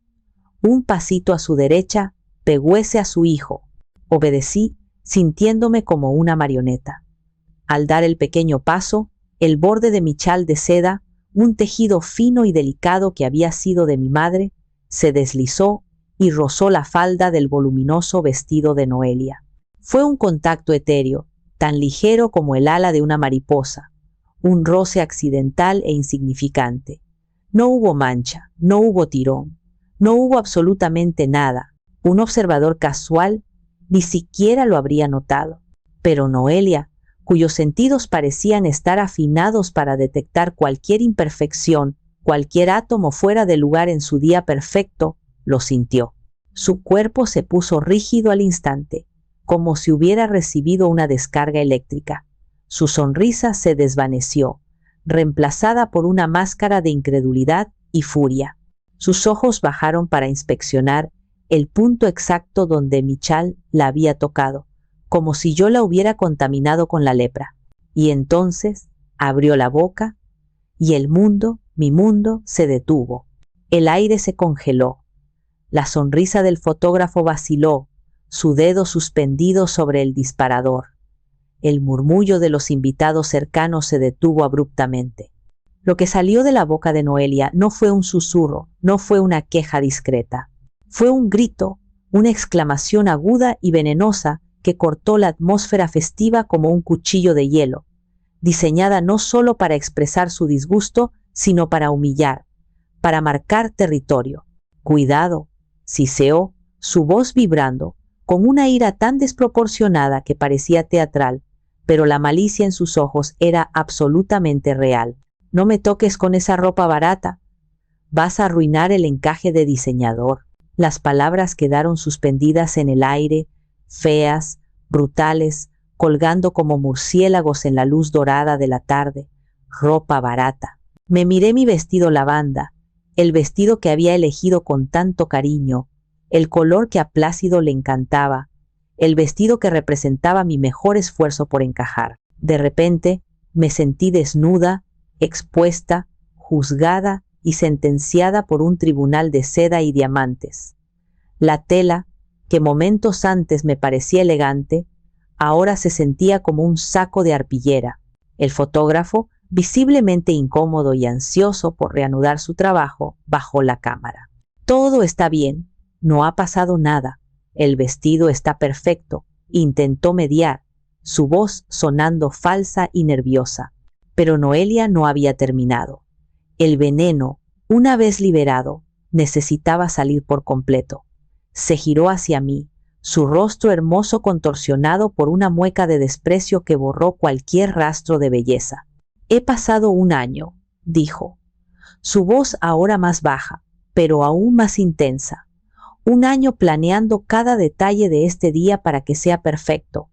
Un pasito a su derecha, pegüese a su hijo. Obedecí, sintiéndome como una marioneta. Al dar el pequeño paso, el borde de mi chal de seda, un tejido fino y delicado que había sido de mi madre, se deslizó y rozó la falda del voluminoso vestido de Noelia. Fue un contacto etéreo, tan ligero como el ala de una mariposa, un roce accidental e insignificante. No hubo mancha, no hubo tirón, no hubo absolutamente nada. Un observador casual ni siquiera lo habría notado. Pero Noelia, cuyos sentidos parecían estar afinados para detectar cualquier imperfección, cualquier átomo fuera de lugar en su día perfecto, lo sintió. Su cuerpo se puso rígido al instante, como si hubiera recibido una descarga eléctrica. Su sonrisa se desvaneció, reemplazada por una máscara de incredulidad y furia. Sus ojos bajaron para inspeccionar el punto exacto donde mi chal la había tocado, como si yo la hubiera contaminado con la lepra. Y entonces abrió la boca y el mundo, mi mundo, se detuvo. El aire se congeló. La sonrisa del fotógrafo vaciló, su dedo suspendido sobre el disparador. El murmullo de los invitados cercanos se detuvo abruptamente. Lo que salió de la boca de Noelia no fue un susurro, no fue una queja discreta. Fue un grito, una exclamación aguda y venenosa que cortó la atmósfera festiva como un cuchillo de hielo, diseñada no solo para expresar su disgusto, sino para humillar, para marcar territorio. Cuidado, siseó, su voz vibrando, con una ira tan desproporcionada que parecía teatral, pero la malicia en sus ojos era absolutamente real. No me toques con esa ropa barata. Vas a arruinar el encaje de diseñador. Las palabras quedaron suspendidas en el aire, feas, brutales, colgando como murciélagos en la luz dorada de la tarde. Ropa barata. Me miré mi vestido lavanda, el vestido que había elegido con tanto cariño, el color que a Plácido le encantaba, el vestido que representaba mi mejor esfuerzo por encajar. De repente me sentí desnuda, expuesta, juzgada y sentenciada por un tribunal de seda y diamantes. La tela, que momentos antes me parecía elegante, ahora se sentía como un saco de arpillera. El fotógrafo, visiblemente incómodo y ansioso por reanudar su trabajo, bajó la cámara. Todo está bien, no ha pasado nada, el vestido está perfecto, intentó mediar, su voz sonando falsa y nerviosa. Pero Noelia no había terminado. El veneno, una vez liberado, necesitaba salir por completo. Se giró hacia mí, su rostro hermoso contorsionado por una mueca de desprecio que borró cualquier rastro de belleza. «He pasado un año», dijo, su voz ahora más baja, pero aún más intensa. «Un año planeando cada detalle de este día para que sea perfecto.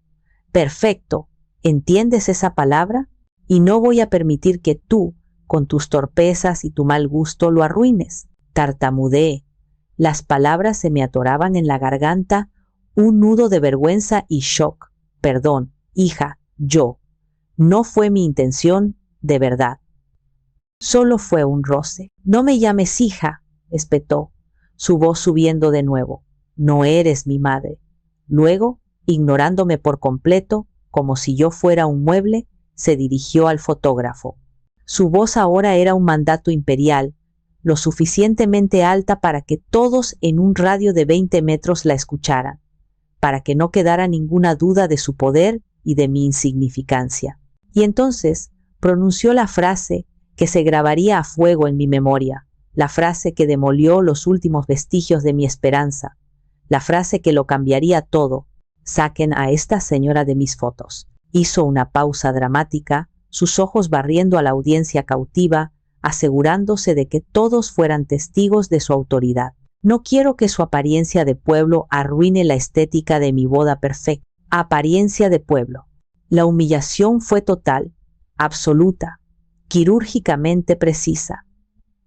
Perfecto, ¿entiendes esa palabra? Y no voy a permitir que tú, con tus torpezas y tu mal gusto, lo arruines». Tartamudeé. Las palabras se me atoraban en la garganta, un nudo de vergüenza y shock. «Perdón, hija, yo. No fue mi intención, de verdad. Solo fue un roce». «No me llames hija», espetó, su voz subiendo de nuevo. «No eres mi madre». Luego, ignorándome por completo, como si yo fuera un mueble, se dirigió al fotógrafo. Su voz ahora era un mandato imperial, lo suficientemente alta para que todos en un radio de 20 metros la escucharan, para que no quedara ninguna duda de su poder y de mi insignificancia. Y entonces pronunció la frase que se grabaría a fuego en mi memoria, la frase que demolió los últimos vestigios de mi esperanza, la frase que lo cambiaría todo: «Saquen a esta señora de mis fotos». Hizo una pausa dramática, sus ojos barriendo a la audiencia cautiva, asegurándose de que todos fueran testigos de su autoridad. «Noquiero que su apariencia de pueblo arruine la estética de mi boda perfecta». Apariencia de pueblo. La humillación fue total, absoluta, quirúrgicamente precisa.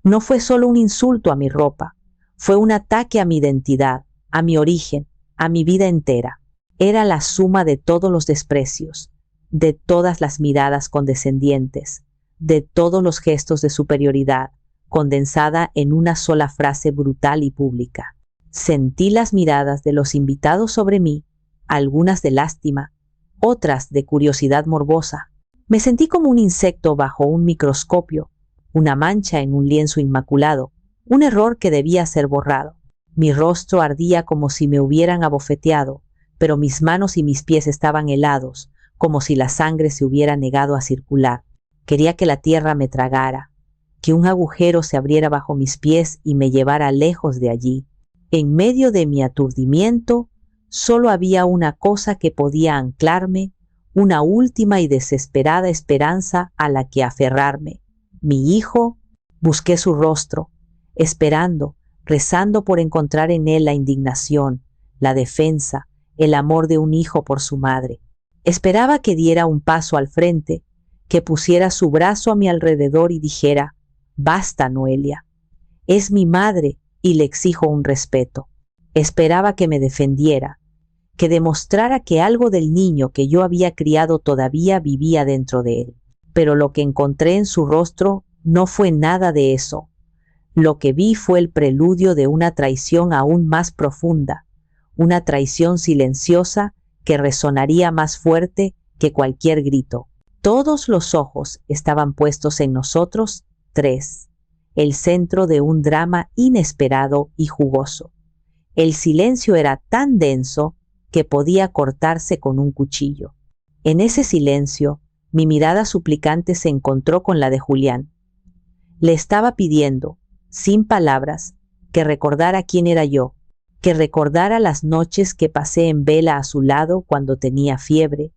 No fue solo un insulto a mi ropa, fue un ataque a mi identidad, a mi origen, a mi vida entera. Era la suma de todos los desprecios, de todas las miradas condescendientes, de todos los gestos de superioridad, condensada en una sola frase brutal y pública. Sentí las miradas de los invitados sobre mí, algunas de lástima, otras de curiosidad morbosa. Me sentí como un insecto bajo un microscopio, una mancha en un lienzo inmaculado, un error que debía ser borrado. Mi rostro ardía como si me hubieran abofeteado, pero mis manos y mis pies estaban helados, como si la sangre se hubiera negado a circular. Quería que la tierra me tragara, que un agujero se abriera bajo mis pies y me llevara lejos de allí. En medio de mi aturdimiento, solo había una cosa que podía anclarme, una última y desesperada esperanza a la que aferrarme. Mi hijo. Busqué su rostro, esperando, rezando por encontrar en él la indignación, la defensa, el amor de un hijo por su madre. Esperaba que diera un paso al frente, que pusiera su brazo a mi alrededor y dijera: «Basta, Noelia. Es mi madre y le exijo un respeto». Esperaba que me defendiera, que demostrara que algo del niño que yo había criado todavía vivía dentro de él. Pero lo que encontré en su rostro no fue nada de eso. Lo que vi fue el preludio de una traición aún más profunda, una traición silenciosa que resonaría más fuerte que cualquier grito. Todos los ojos estaban puestos en nosotros tres, el centro de un drama inesperado y jugoso. El silencio era tan denso que podía cortarse con un cuchillo. En ese silencio, mi mirada suplicante se encontró con la de Julián. Le estaba pidiendo, sin palabras, que recordara quién era yo, que recordara las noches que pasé en vela a su lado cuando tenía fiebre,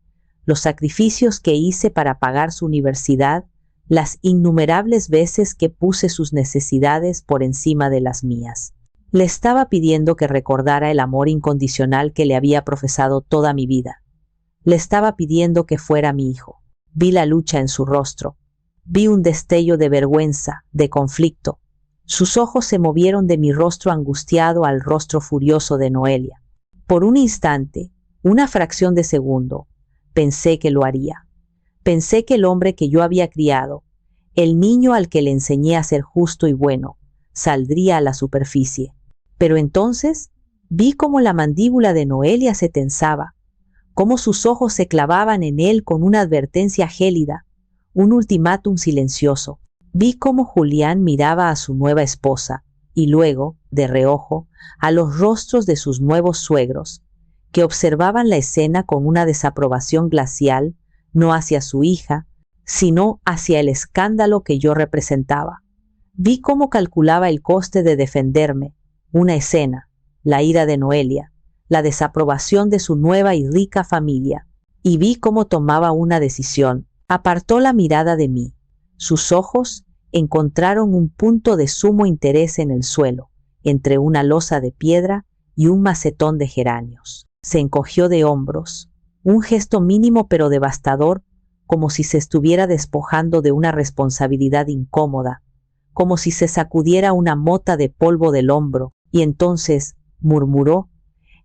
los sacrificios que hice para pagar su universidad, las innumerables veces que puse sus necesidades por encima de las mías. Le estaba pidiendo que recordara el amor incondicional que le había profesado toda mi vida. Le estaba pidiendo que fuera mi hijo. Vi la lucha en su rostro. Vi un destello de vergüenza, de conflicto. Sus ojos se movieron de mi rostro angustiado al rostro furioso de Noelia. Por un instante, una fracción de segundo, pensé que lo haría. Pensé que el hombre que yo había criado, el niño al que le enseñé a ser justo y bueno, saldría a la superficie. Pero entonces vi cómo la mandíbula de Noelia se tensaba, cómo sus ojos se clavaban en él con una advertencia gélida, un ultimátum silencioso. Vi cómo Julián miraba a su nueva esposa y luego, de reojo, a los rostros de sus nuevos suegros, que observaban la escena con una desaprobación glacial, no hacia su hija, sino hacia el escándalo que yo representaba. Vi cómo calculaba el coste de defenderme, una escena, la ira de Noelia, la desaprobación de su nueva y rica familia, y vi cómo tomaba una decisión. Apartó la mirada de mí. Sus ojos encontraron un punto de sumo interés en el suelo, entre una losa de piedra y un macetón de geranios. Se encogió de hombros, un gesto mínimo pero devastador, como si se estuviera despojando de una responsabilidad incómoda, como si se sacudiera una mota de polvo del hombro, y entonces murmuró,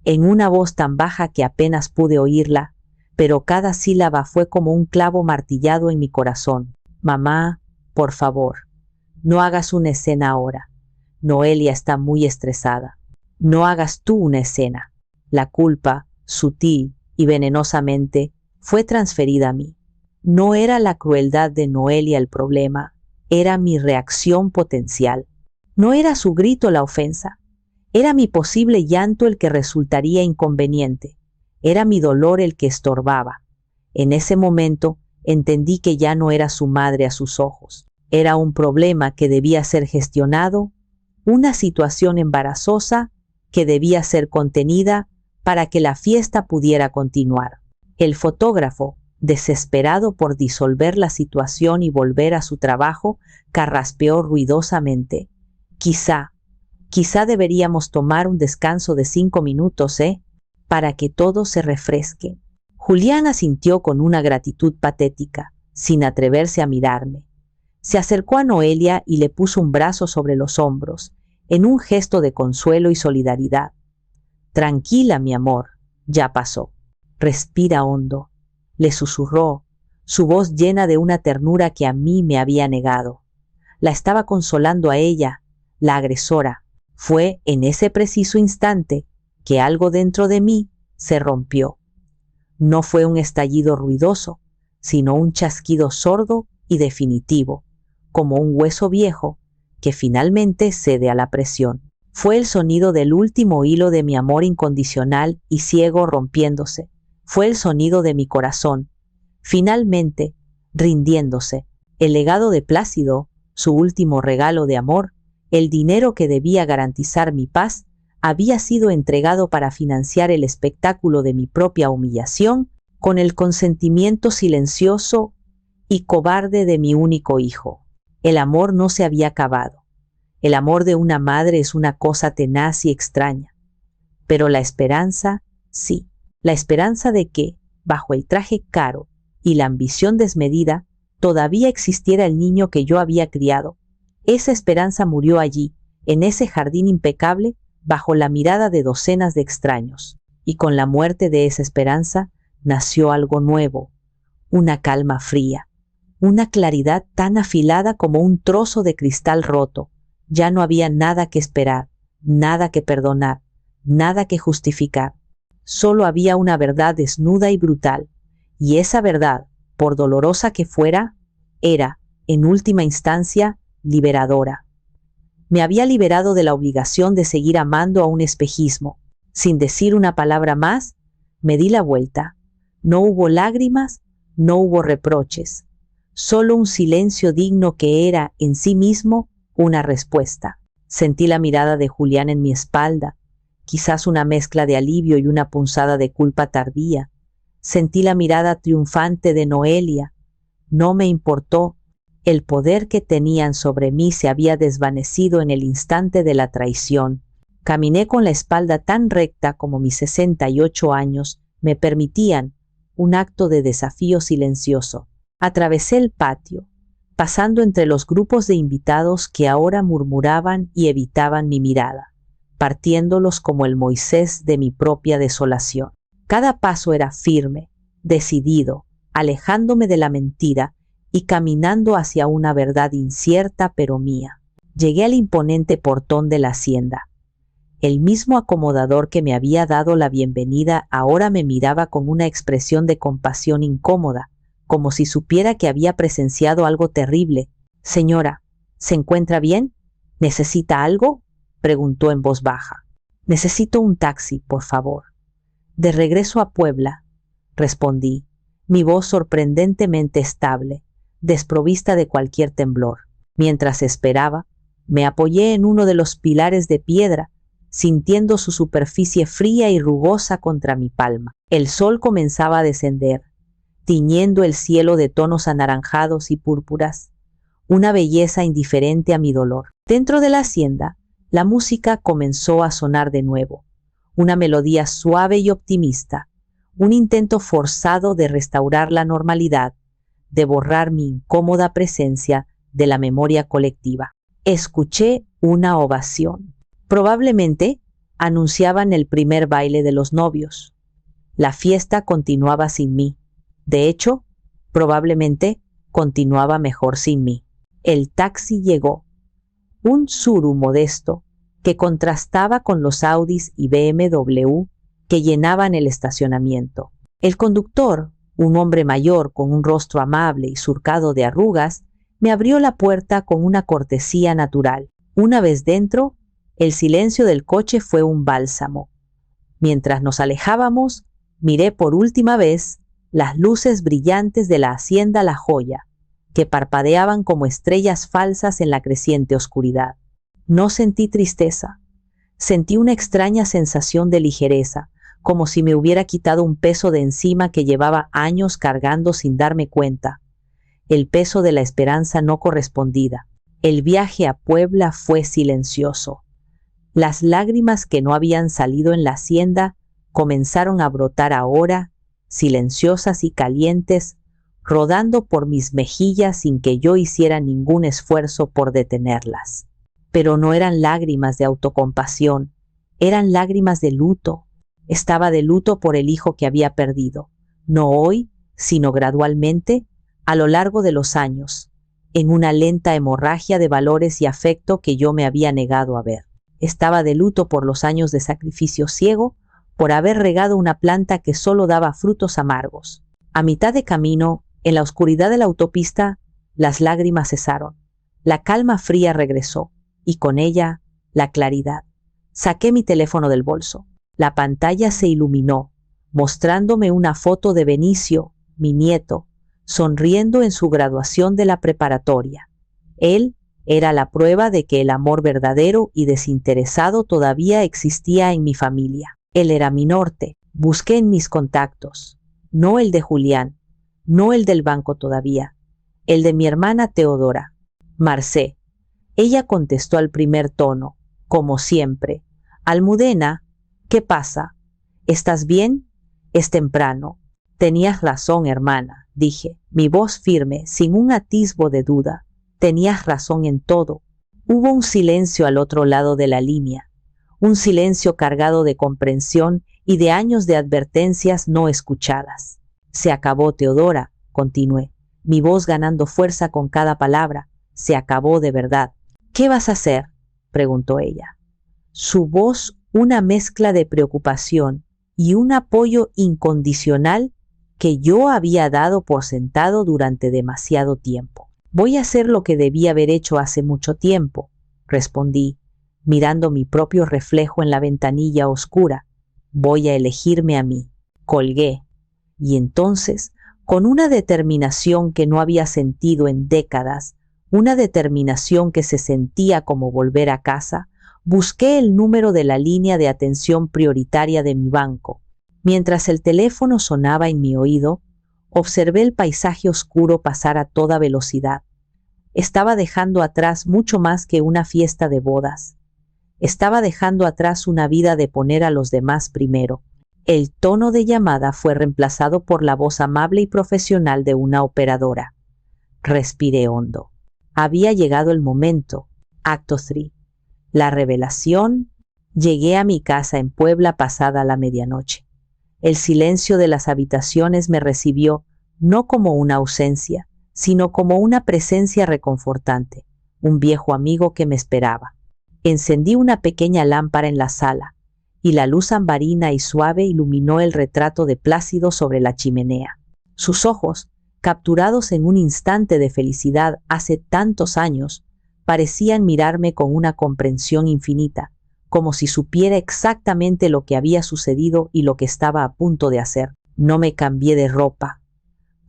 en una voz tan baja que apenas pude oírla, pero cada sílaba fue como un clavo martillado en mi corazón. Mamá, por favor, no hagas una escena ahora. Noelia está muy estresada. No hagas tú una escena. La culpa, sutil y venenosamente, fue transferida a mí. No era la crueldad de Noelia el problema, era mi reacción potencial. No era su grito la ofensa, era mi posible llanto el que resultaría inconveniente, era mi dolor el que estorbaba. En ese momento entendí que ya no era su madre a sus ojos, era un problema que debía ser gestionado, una situación embarazosa que debía ser contenida para que la fiesta pudiera continuar. El fotógrafo, desesperado por disolver la situación y volver a su trabajo, carraspeó ruidosamente. Quizá deberíamos tomar un descanso de 5 minutos, para que todo se refresque. Julián asintió con una gratitud patética, sin atreverse a mirarme. Se acercó a Noelia y le puso un brazo sobre los hombros, en un gesto de consuelo y solidaridad. Tranquila, mi amor, ya pasó. Respira hondo, le susurró, su voz llena de una ternura que a mí me había negado. La estaba consolando a ella, la agresora. Fue en ese preciso instante que algo dentro de mí se rompió. No fue un estallido ruidoso, sino un chasquido sordo y definitivo, como un hueso viejo que finalmente cede a la presión. Fue el sonido del último hilo de mi amor incondicional y ciego rompiéndose. Fue el sonido de mi corazón, finalmente rindiéndose. El legado de Plácido, su último regalo de amor, el dinero que debía garantizar mi paz, había sido entregado para financiar el espectáculo de mi propia humillación con el consentimiento silencioso y cobarde de mi único hijo. El amor no se había acabado. El amor de una madre es una cosa tenaz y extraña. Pero la esperanza, sí. La esperanza de que, bajo el traje caro y la ambición desmedida, todavía existiera el niño que yo había criado. Esa esperanza murió allí, en ese jardín impecable, bajo la mirada de docenas de extraños. Y con la muerte de esa esperanza, nació algo nuevo, una calma fría, una claridad tan afilada como un trozo de cristal roto. Ya no había nada que esperar, nada que perdonar, nada que justificar. Solo había una verdad desnuda y brutal, y esa verdad, por dolorosa que fuera, era, en última instancia, liberadora. Me había liberado de la obligación de seguir amando a un espejismo. Sin decir una palabra más, me di la vuelta. No hubo lágrimas, no hubo reproches, solo un silencio digno que era, en sí mismo, una respuesta. Sentí la mirada de Julián en mi espalda, quizás una mezcla de alivio y una punzada de culpa tardía. Sentí la mirada triunfante de Noelia. No me importó. El poder que tenían sobre mí se había desvanecido en el instante de la traición. Caminé con la espalda tan recta como mis 68 años me permitían, un acto de desafío silencioso. Atravesé el patio, pasando entre los grupos de invitados que ahora murmuraban y evitaban mi mirada, partiéndolos como el Moisés de mi propia desolación. Cada paso era firme, decidido, alejándome de la mentira y caminando hacia una verdad incierta pero mía. Llegué al imponente portón de la hacienda. El mismo acomodador que me había dado la bienvenida ahora me miraba con una expresión de compasión incómoda, como si supiera que había presenciado algo terrible. «Señora, ¿se encuentra bien? ¿Necesita algo?», preguntó en voz baja. «Necesito un taxi, por favor». «De regreso a Puebla», respondí, mi voz sorprendentemente estable, desprovista de cualquier temblor. Mientras esperaba, me apoyé en uno de los pilares de piedra, sintiendo su superficie fría y rugosa contra mi palma. El sol comenzaba a descender, tiñendo el cielo de tonos anaranjados y púrpuras, una belleza indiferente a mi dolor. Dentro de la hacienda, la música comenzó a sonar de nuevo, una melodía suave y optimista, un intento forzado de restaurar la normalidad, de borrar mi incómoda presencia de la memoria colectiva. Escuché una ovación. Probablemente anunciaban el primer baile de los novios. La fiesta continuaba sin mí. De hecho, probablemente continuaba mejor sin mí. El taxi llegó, un Tsuru modesto que contrastaba con los Audis y BMW que llenaban el estacionamiento. El conductor, un hombre mayor con un rostro amable y surcado de arrugas, me abrió la puerta con una cortesía natural. Una vez dentro, el silencio del coche fue un bálsamo. Mientras nos alejábamos, miré por última vez las luces brillantes de la hacienda La Joya, que parpadeaban como estrellas falsas en la creciente oscuridad. No sentí tristeza. Sentí una extraña sensación de ligereza, como si me hubiera quitado un peso de encima que llevaba años cargando sin darme cuenta. El peso de la esperanza no correspondida. El viaje a Puebla fue silencioso. Las lágrimas que no habían salido en la hacienda comenzaron a brotar ahora, silenciosas y calientes, rodando por mis mejillas sin que yo hiciera ningún esfuerzo por detenerlas. Pero no eran lágrimas de autocompasión, eran lágrimas de luto. Estaba de luto por el hijo que había perdido, no hoy, sino gradualmente, a lo largo de los años, en una lenta hemorragia de valores y afecto que yo me había negado a ver. Estaba de luto por los años de sacrificio ciego, por haber regado una planta que solo daba frutos amargos. A mitad de camino, en la oscuridad de la autopista, las lágrimas cesaron. La calma fría regresó, y con ella, la claridad. Saqué mi teléfono del bolso. La pantalla se iluminó, mostrándome una foto de Benicio, mi nieto, sonriendo en su graduación de la preparatoria. Él era la prueba de que el amor verdadero y desinteresado todavía existía en mi familia. Él era mi norte. Busqué en mis contactos, no el de Julián, no el del banco todavía, el de mi hermana Teodora. Marcé. Ella contestó al primer tono, como siempre. Almudena, ¿qué pasa? ¿Estás bien? Es temprano. Tenías razón, hermana, dije, mi voz firme, sin un atisbo de duda. Tenías razón en todo. Hubo un silencio al otro lado de la línea, un silencio cargado de comprensión y de años de advertencias no escuchadas. Se acabó, Teodora, continué, mi voz ganando fuerza con cada palabra. Se acabó de verdad. ¿Qué vas a hacer?, preguntó ella. Su voz una mezcla de preocupación y un apoyo incondicional que yo había dado por sentado durante demasiado tiempo. Voy a hacer lo que debí haber hecho hace mucho tiempo, respondí, mirando mi propio reflejo en la ventanilla oscura. Voy a elegirme a mí. Colgué. Y entonces, con una determinación que no había sentido en décadas, una determinación que se sentía como volver a casa, busqué el número de la línea de atención prioritaria de mi banco. Mientras el teléfono sonaba en mi oído, observé el paisaje oscuro pasar a toda velocidad. Estaba dejando atrás mucho más que una fiesta de bodas. Estaba dejando atrás una vida de poner a los demás primero. El tono de llamada fue reemplazado por la voz amable y profesional de una operadora. Respiré hondo. Había llegado el momento. Acto 3. La revelación. Llegué a mi casa en Puebla pasada la medianoche. El silencio de las habitaciones me recibió no como una ausencia, sino como una presencia reconfortante, un viejo amigo que me esperaba. Encendí una pequeña lámpara en la sala, y la luz ambarina y suave iluminó el retrato de Plácido sobre la chimenea. Sus ojos, capturados en un instante de felicidad hace tantos años, parecían mirarme con una comprensión infinita, como si supiera exactamente lo que había sucedido y lo que estaba a punto de hacer. No me cambié de ropa.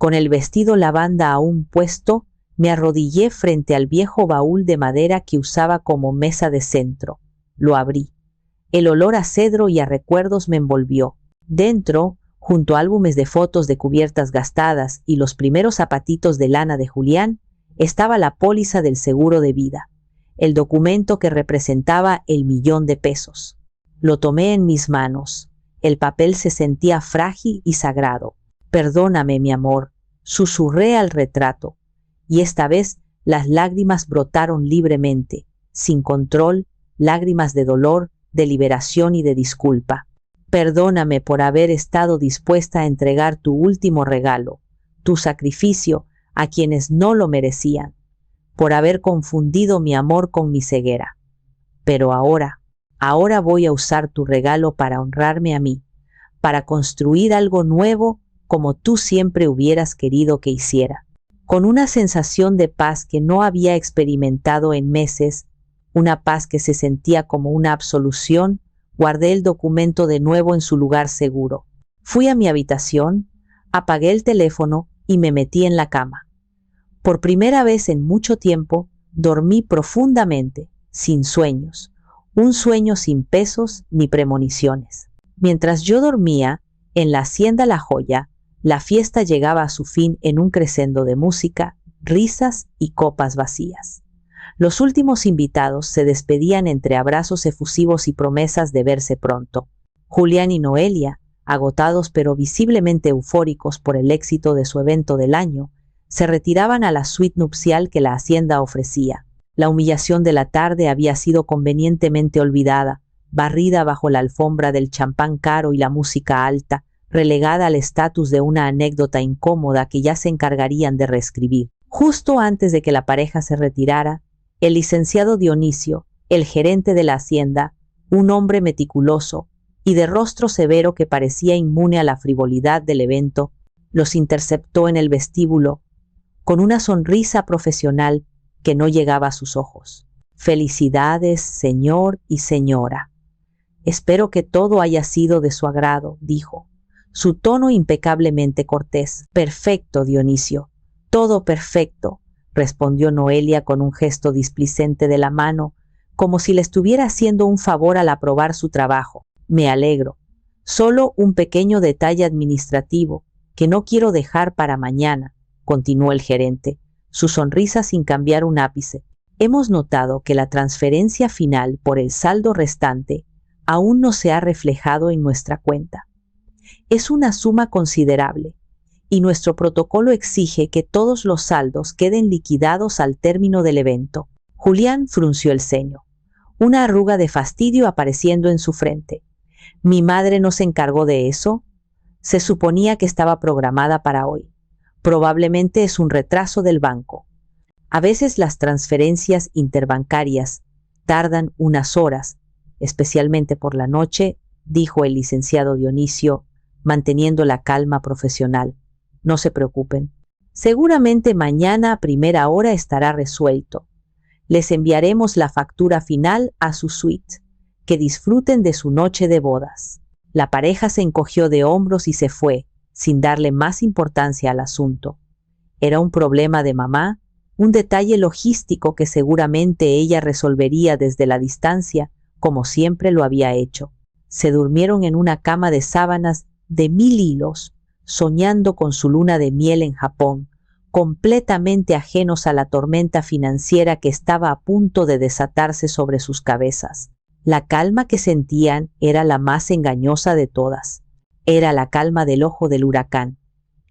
Con el vestido lavanda aún puesto, me arrodillé frente al viejo baúl de madera que usaba como mesa de centro. Lo abrí. El olor a cedro y a recuerdos me envolvió. Dentro, junto a álbumes de fotos de cubiertas gastadas y los primeros zapatitos de lana de Julián, estaba la póliza del seguro de vida, el documento que representaba el $1.000.000. Lo tomé en mis manos. El papel se sentía frágil y sagrado. Perdóname, mi amor, susurré al retrato, y esta vez las lágrimas brotaron libremente, sin control, lágrimas de dolor, de liberación y de disculpa. Perdóname por haber estado dispuesta a entregar tu último regalo, tu sacrificio, a quienes no lo merecían, por haber confundido mi amor con mi ceguera. Pero ahora voy a usar tu regalo para honrarme a mí, para construir algo nuevo como tú siempre hubieras querido que hiciera. Con una sensación de paz que no había experimentado en meses, una paz que se sentía como una absolución, guardé el documento de nuevo en su lugar seguro. Fui a mi habitación, apagué el teléfono y me metí en la cama. Por primera vez en mucho tiempo, dormí profundamente, sin sueños, un sueño sin pesos ni premoniciones. Mientras yo dormía, en la hacienda La Joya, la fiesta llegaba a su fin en un crescendo de música, risas y copas vacías. Los últimos invitados se despedían entre abrazos efusivos y promesas de verse pronto. Julián y Noelia, agotados pero visiblemente eufóricos por el éxito de su evento del año, se retiraban a la suite nupcial que la hacienda ofrecía. La humillación de la tarde había sido convenientemente olvidada, barrida bajo la alfombra del champán caro y la música alta, relegada al estatus de una anécdota incómoda que ya se encargarían de reescribir. Justo antes de que la pareja se retirara, el licenciado Dionisio, el gerente de la hacienda, un hombre meticuloso y de rostro severo que parecía inmune a la frivolidad del evento, los interceptó en el vestíbulo con una sonrisa profesional que no llegaba a sus ojos. «Felicidades, señor y señora. Espero que todo haya sido de su agrado», dijo, su tono impecablemente cortés. «Perfecto, Dionisio, todo perfecto», respondió Noelia con un gesto displicente de la mano, como si le estuviera haciendo un favor al aprobar su trabajo. «Me alegro. Solo un pequeño detalle administrativo que no quiero dejar para mañana», continuó el gerente, su sonrisa sin cambiar un ápice. «Hemos notado que la transferencia final por el saldo restante aún no se ha reflejado en nuestra cuenta. Es una suma considerable, y nuestro protocolo exige que todos los saldos queden liquidados al término del evento». Julián frunció el ceño, una arruga de fastidio apareciendo en su frente. «¿Mi madre no se encargó de eso? Se suponía que estaba programada para hoy. Probablemente es un retraso del banco. A veces las transferencias interbancarias tardan unas horas, especialmente por la noche», dijo el licenciado Dionisio, manteniendo la calma profesional. «No se preocupen. Seguramente mañana a primera hora estará resuelto. Les enviaremos la factura final a su suite. Que disfruten de su noche de bodas». La pareja se encogió de hombros y se fue, sin darle más importancia al asunto. Era un problema de mamá, un detalle logístico que seguramente ella resolvería desde la distancia, como siempre lo había hecho. Se durmieron en una cama de sábanas de 1000 hilos, soñando con su luna de miel en Japón, completamente ajenos a la tormenta financiera que estaba a punto de desatarse sobre sus cabezas. La calma que sentían era la más engañosa de todas. Era la calma del ojo del huracán,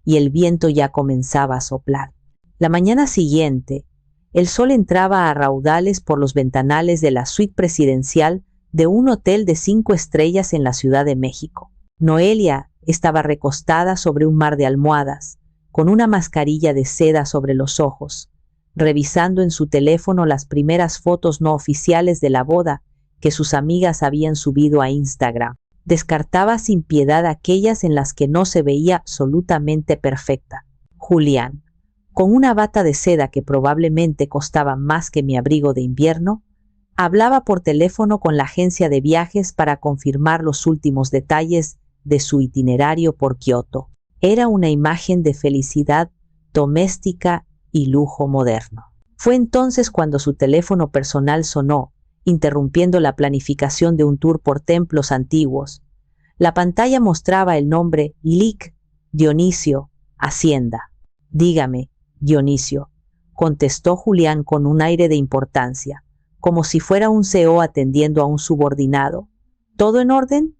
y el viento ya comenzaba a soplar. La mañana siguiente, el sol entraba a raudales por los ventanales de la suite presidencial de un hotel de 5 estrellas en la Ciudad de México. Noelia estaba recostada sobre un mar de almohadas, con una mascarilla de seda sobre los ojos, revisando en su teléfono las primeras fotos no oficiales de la boda que sus amigas habían subido a Instagram. Descartaba sin piedad aquellas en las que no se veía absolutamente perfecta. Julián, con una bata de seda que probablemente costaba más que mi abrigo de invierno, hablaba por teléfono con la agencia de viajes para confirmar los últimos detalles de su itinerario por Kioto. Era una imagen de felicidad doméstica y lujo moderno. Fue entonces cuando su teléfono personal sonó, interrumpiendo la planificación de un tour por templos antiguos. La pantalla mostraba el nombre Lic Dionisio, Hacienda. Dígame, Dionisio, contestó Julián con un aire de importancia, como si fuera un CEO atendiendo a un subordinado. ¿Todo en orden?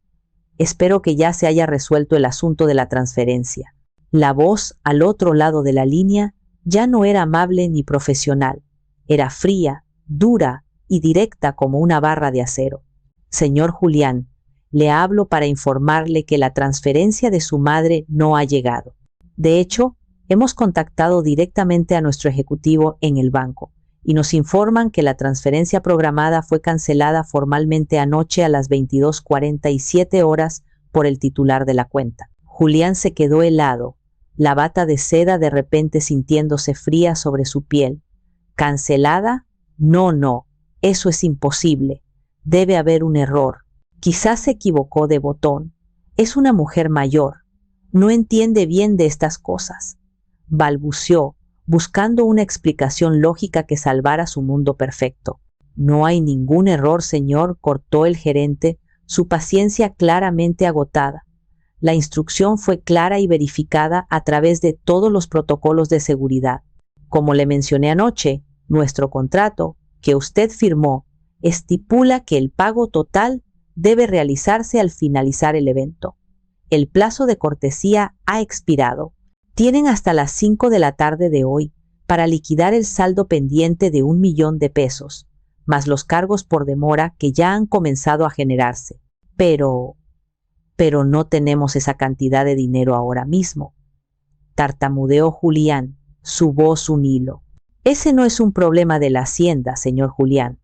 Espero que ya se haya resuelto el asunto de la transferencia. La voz al otro lado de la línea ya no era amable ni profesional. Era fría, dura y directa como una barra de acero. Señor Julián, le hablo para informarle que la transferencia de su madre no ha llegado. De hecho, hemos contactado directamente a nuestro ejecutivo en el banco y nos informan que la transferencia programada fue cancelada formalmente anoche a las 22:47 horas por el titular de la cuenta. Julián se quedó helado, la bata de seda de repente sintiéndose fría sobre su piel. ¿Cancelada? No, eso es imposible. Debe haber un error. Quizás se equivocó de botón. Es una mujer mayor. No entiende bien de estas cosas. Balbuceó, buscando una explicación lógica que salvara su mundo perfecto. No hay ningún error, señor, cortó el gerente, su paciencia claramente agotada. La instrucción fue clara y verificada a través de todos los protocolos de seguridad. Como le mencioné anoche, nuestro contrato, que usted firmó, estipula que el pago total debe realizarse al finalizar el evento. El plazo de cortesía ha expirado. Tienen hasta las 5 de la tarde de hoy para liquidar el saldo pendiente de 1 millón de pesos, más los cargos por demora que ya han comenzado a generarse. Pero no tenemos esa cantidad de dinero ahora mismo. Tartamudeó Julián, su voz un hilo. Ese no es un problema de la hacienda, señor Julián,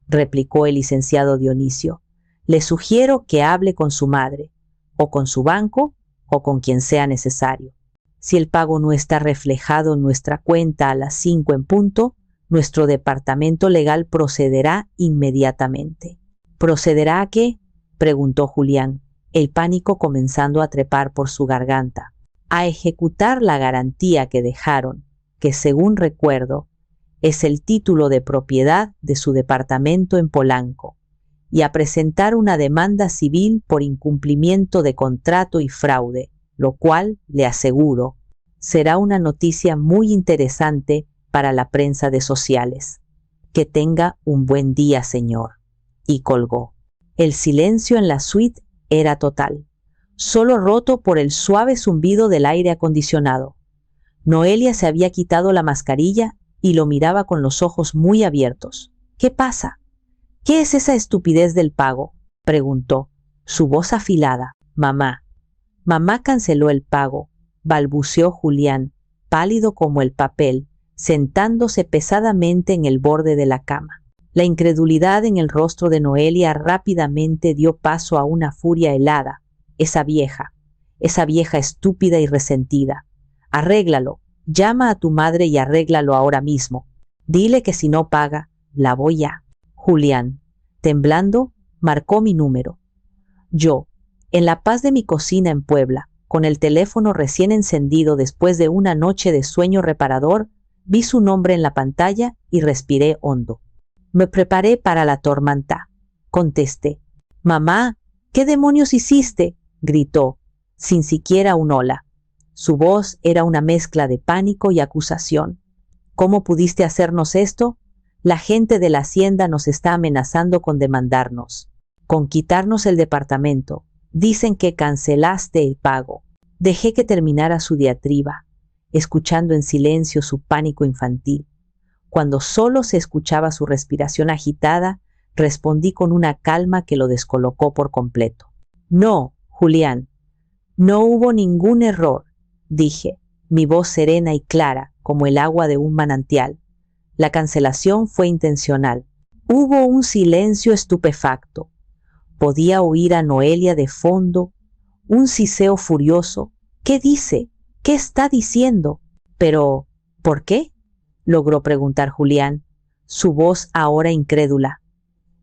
replicó el licenciado Dionisio. Le sugiero que hable con su madre, o con su banco, o con quien sea necesario. Si el pago no está reflejado en nuestra cuenta a las 5 en punto, nuestro departamento legal procederá inmediatamente. ¿Procederá a qué?, preguntó Julián, el pánico comenzando a trepar por su garganta. A ejecutar la garantía que dejaron, que según recuerdo, es el título de propiedad de su departamento en Polanco, y a presentar una demanda civil por incumplimiento de contrato y fraude, lo cual, le aseguro, será una noticia muy interesante para la prensa de sociales. Que tenga un buen día, señor. Y colgó. El silencio en la suite era total, solo roto por el suave zumbido del aire acondicionado. Noelia se había quitado la mascarilla y lo miraba con los ojos muy abiertos. ¿Qué pasa? ¿Qué es esa estupidez del pago?, preguntó, su voz afilada. Mamá canceló el pago, balbuceó Julián, pálido como el papel, sentándose pesadamente en el borde de la cama. La incredulidad en el rostro de Noelia rápidamente dio paso a una furia helada. Esa vieja estúpida y resentida. Arréglalo, llama a tu madre y arréglalo ahora mismo. Dile que si no paga, la voy a... Julián, temblando, marcó mi número. Yo, en la paz de mi cocina en Puebla, con el teléfono recién encendido después de una noche de sueño reparador, vi su nombre en la pantalla y respiré hondo. Me preparé para la tormenta. Contesté. Mamá, ¿qué demonios hiciste?, gritó, sin siquiera un hola. Su voz era una mezcla de pánico y acusación. ¿Cómo pudiste hacernos esto? La gente de la hacienda nos está amenazando con demandarnos, con quitarnos el departamento. Dicen que cancelaste el pago. Dejé que terminara su diatriba, escuchando en silencio su pánico infantil. Cuando solo se escuchaba su respiración agitada, respondí con una calma que lo descolocó por completo. No, Julián, no hubo ningún error, dije, mi voz serena y clara como el agua de un manantial. La cancelación fue intencional. Hubo un silencio estupefacto. Podía oír a Noelia de fondo, un siseo furioso. ¿Qué dice? ¿Qué está diciendo? Pero, ¿por qué?, logró preguntar Julián, su voz ahora incrédula.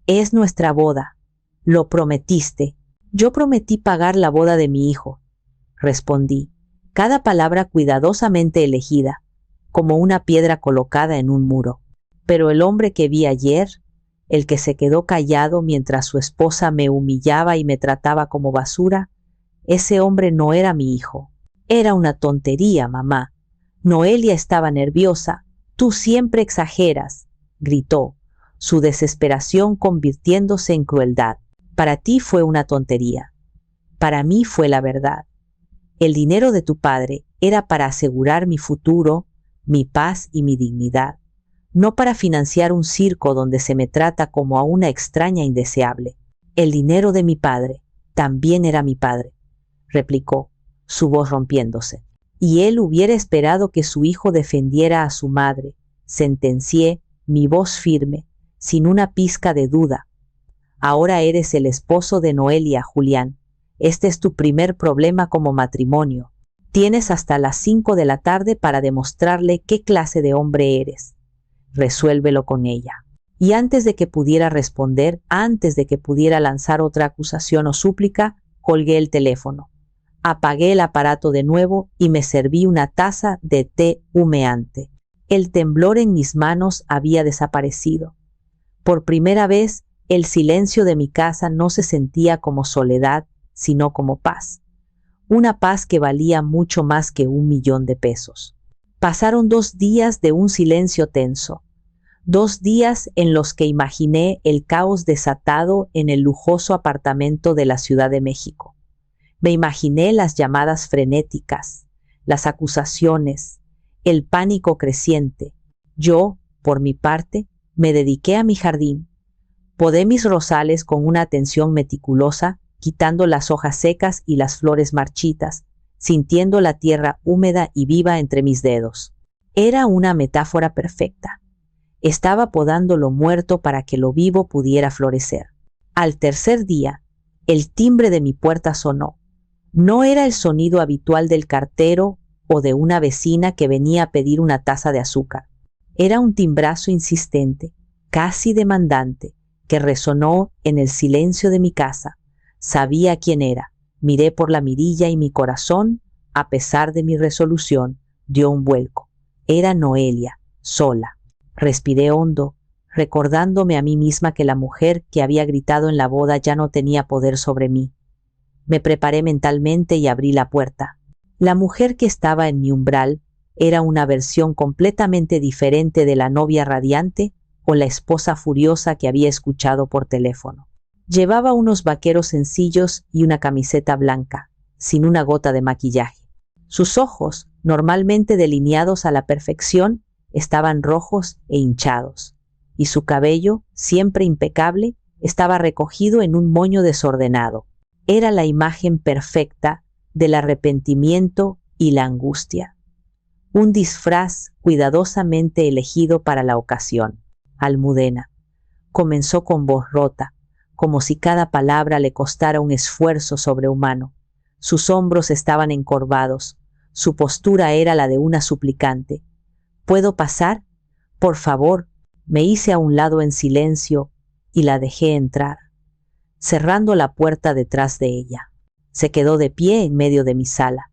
Es nuestra boda. Lo prometiste. Yo prometí pagar la boda de mi hijo, respondí. cada palabra cuidadosamente elegida, como una piedra colocada en un muro. Pero el hombre que vi ayer, el que se quedó callado mientras su esposa me humillaba y me trataba como basura, ese hombre no era mi hijo. Era una tontería, mamá. Noelia estaba nerviosa. Tú siempre exageras, gritó, su desesperación convirtiéndose en crueldad. Para ti fue una tontería. Para mí fue la verdad. El dinero de tu padre era para asegurar mi futuro, mi paz y mi dignidad, no para financiar un circo donde se me trata como a una extraña indeseable. El dinero de mi padre también era mi padre, replicó, su voz rompiéndose. Y él hubiera esperado que su hijo defendiera a su madre, sentencié, mi voz firme, sin una pizca de duda. Ahora eres el esposo de Noelia, Julián. Este es tu primer problema como matrimonio. Tienes hasta las 5 de la tarde para demostrarle qué clase de hombre eres. Resuélvelo con ella. Y antes de que pudiera responder, antes de que pudiera lanzar otra acusación o súplica, colgué el teléfono. Apagué el aparato de nuevo y me serví una taza de té humeante. El temblor en mis manos había desaparecido. Por primera vez, el silencio de mi casa no se sentía como soledad, sino como paz. Una paz que valía mucho más que 1.000.000 de pesos. Pasaron 2 días de un silencio tenso. 2 días en los que imaginé el caos desatado en el lujoso apartamento de la Ciudad de México. Me imaginé las llamadas frenéticas, las acusaciones, el pánico creciente. Yo, por mi parte, me dediqué a mi jardín. Podé mis rosales con una atención meticulosa, quitando las hojas secas y las flores marchitas, sintiendo la tierra húmeda y viva entre mis dedos. Era una metáfora perfecta. Estaba podando lo muerto para que lo vivo pudiera florecer. Al tercer día, el timbre de mi puerta sonó. No era el sonido habitual del cartero o de una vecina que venía a pedir una taza de azúcar. Era un timbrazo insistente, casi demandante, que resonó en el silencio de mi casa. Sabía quién era. Miré por la mirilla y mi corazón, a pesar de mi resolución, dio un vuelco. Era Noelia, sola. Respiré hondo, recordándome a mí misma que la mujer que había gritado en la boda ya no tenía poder sobre mí. Me preparé mentalmente y abrí la puerta. La mujer que estaba en mi umbral era una versión completamente diferente de la novia radiante o la esposa furiosa que había escuchado por teléfono. Llevaba unos vaqueros sencillos y una camiseta blanca, sin una gota de maquillaje. Sus ojos, normalmente delineados a la perfección, estaban rojos e hinchados, y su cabello, siempre impecable, estaba recogido en un moño desordenado. Era la imagen perfecta del arrepentimiento y la angustia. Un disfraz cuidadosamente elegido para la ocasión. Almudena. Comenzó con voz rota, como si cada palabra le costara un esfuerzo sobrehumano. Sus hombros estaban encorvados, su postura era la de una suplicante. ¿Puedo pasar? Por favor. Me hice a un lado en silencio y la dejé entrar, cerrando la puerta detrás de ella. Se quedó de pie en medio de mi sala,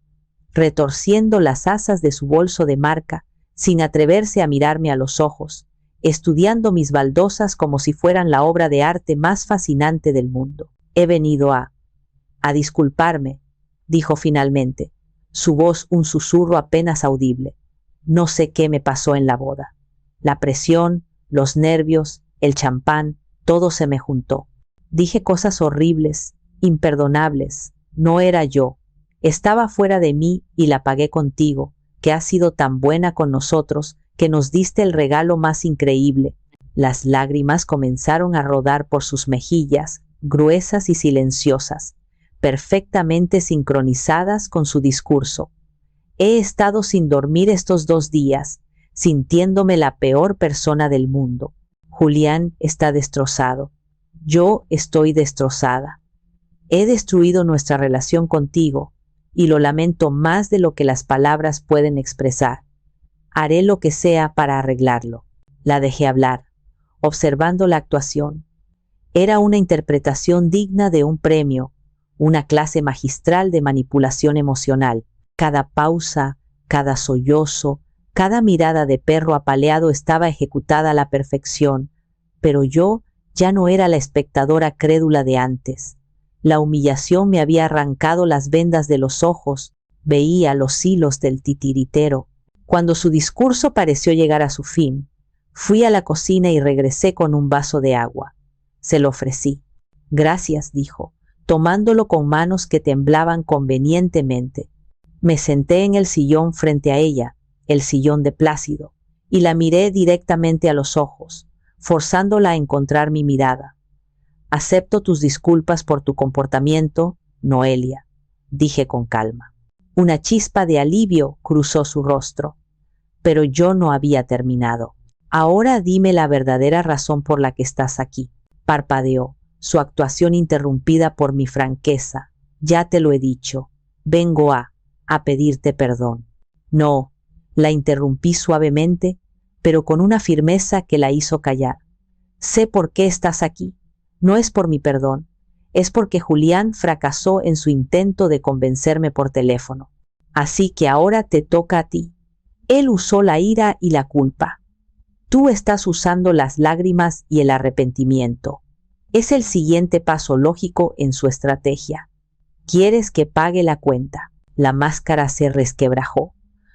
retorciendo las asas de su bolso de marca, sin atreverse a mirarme a los ojos, estudiando mis baldosas como si fueran la obra de arte más fascinante del mundo. He venido a disculparme, dijo finalmente, su voz un susurro apenas audible. No sé qué me pasó en la boda. La presión, los nervios, el champán, todo se me juntó. Dije cosas horribles, imperdonables. No era yo. Estaba fuera de mí y la pagué contigo, que has sido tan buena con nosotros, que nos diste el regalo más increíble. Las lágrimas comenzaron a rodar por sus mejillas, gruesas y silenciosas, perfectamente sincronizadas con su discurso. He estado sin dormir estos 2 días, sintiéndome la peor persona del mundo. Julián está destrozado. Yo estoy destrozada. He destruido nuestra relación contigo, y lo lamento más de lo que las palabras pueden expresar. Haré lo que sea para arreglarlo. La dejé hablar, observando la actuación. Era una interpretación digna de un premio, una clase magistral de manipulación emocional. Cada pausa, cada sollozo, cada mirada de perro apaleado estaba ejecutada a la perfección, pero yo ya no era la espectadora crédula de antes. La humillación me había arrancado las vendas de los ojos, veía los hilos del titiritero. Cuando su discurso pareció llegar a su fin, fui a la cocina y regresé con un vaso de agua. Se lo ofrecí. Gracias, dijo, tomándolo con manos que temblaban convenientemente. Me senté en el sillón frente a ella, el sillón de Plácido, y la miré directamente a los ojos, forzándola a encontrar mi mirada. Acepto tus disculpas por tu comportamiento, Noelia, dije con calma. Una chispa de alivio cruzó su rostro, pero yo no había terminado. Ahora dime la verdadera razón por la que estás aquí, parpadeó, su actuación interrumpida por mi franqueza. Ya te lo he dicho, vengo a pedirte perdón. No, la interrumpí suavemente, pero con una firmeza que la hizo callar. Sé por qué estás aquí. No es por mi perdón, es porque Julián fracasó en su intento de convencerme por teléfono. Así que ahora te toca a ti. Él usó la ira y la culpa. Tú estás usando las lágrimas y el arrepentimiento. Es el siguiente paso lógico en su estrategia. ¿Quieres que pague la cuenta? La máscara se resquebrajó.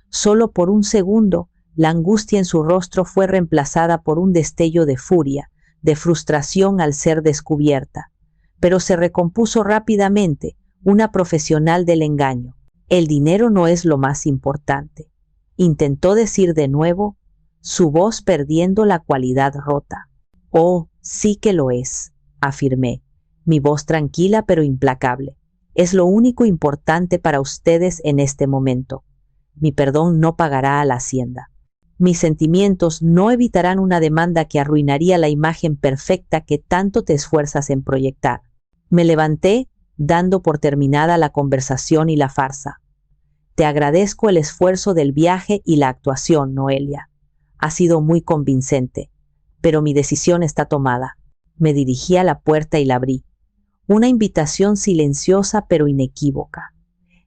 Solo por un segundo, la angustia en su rostro fue reemplazada por un destello de furia, de frustración al ser descubierta. Pero se recompuso rápidamente, una profesional del engaño. El dinero no es lo más importante. Intentó decir de nuevo, su voz perdiendo la cualidad rota. Oh, sí que lo es, afirmé, mi voz tranquila pero implacable. Es lo único importante para ustedes en este momento. Mi perdón no pagará a la hacienda. Mis sentimientos no evitarán una demanda que arruinaría la imagen perfecta que tanto te esfuerzas en proyectar. Me levanté, dando por terminada la conversación y la farsa. Te agradezco el esfuerzo del viaje y la actuación, Noelia. Ha sido muy convincente, pero mi decisión está tomada. Me dirigí a la puerta y la abrí. Una invitación silenciosa pero inequívoca.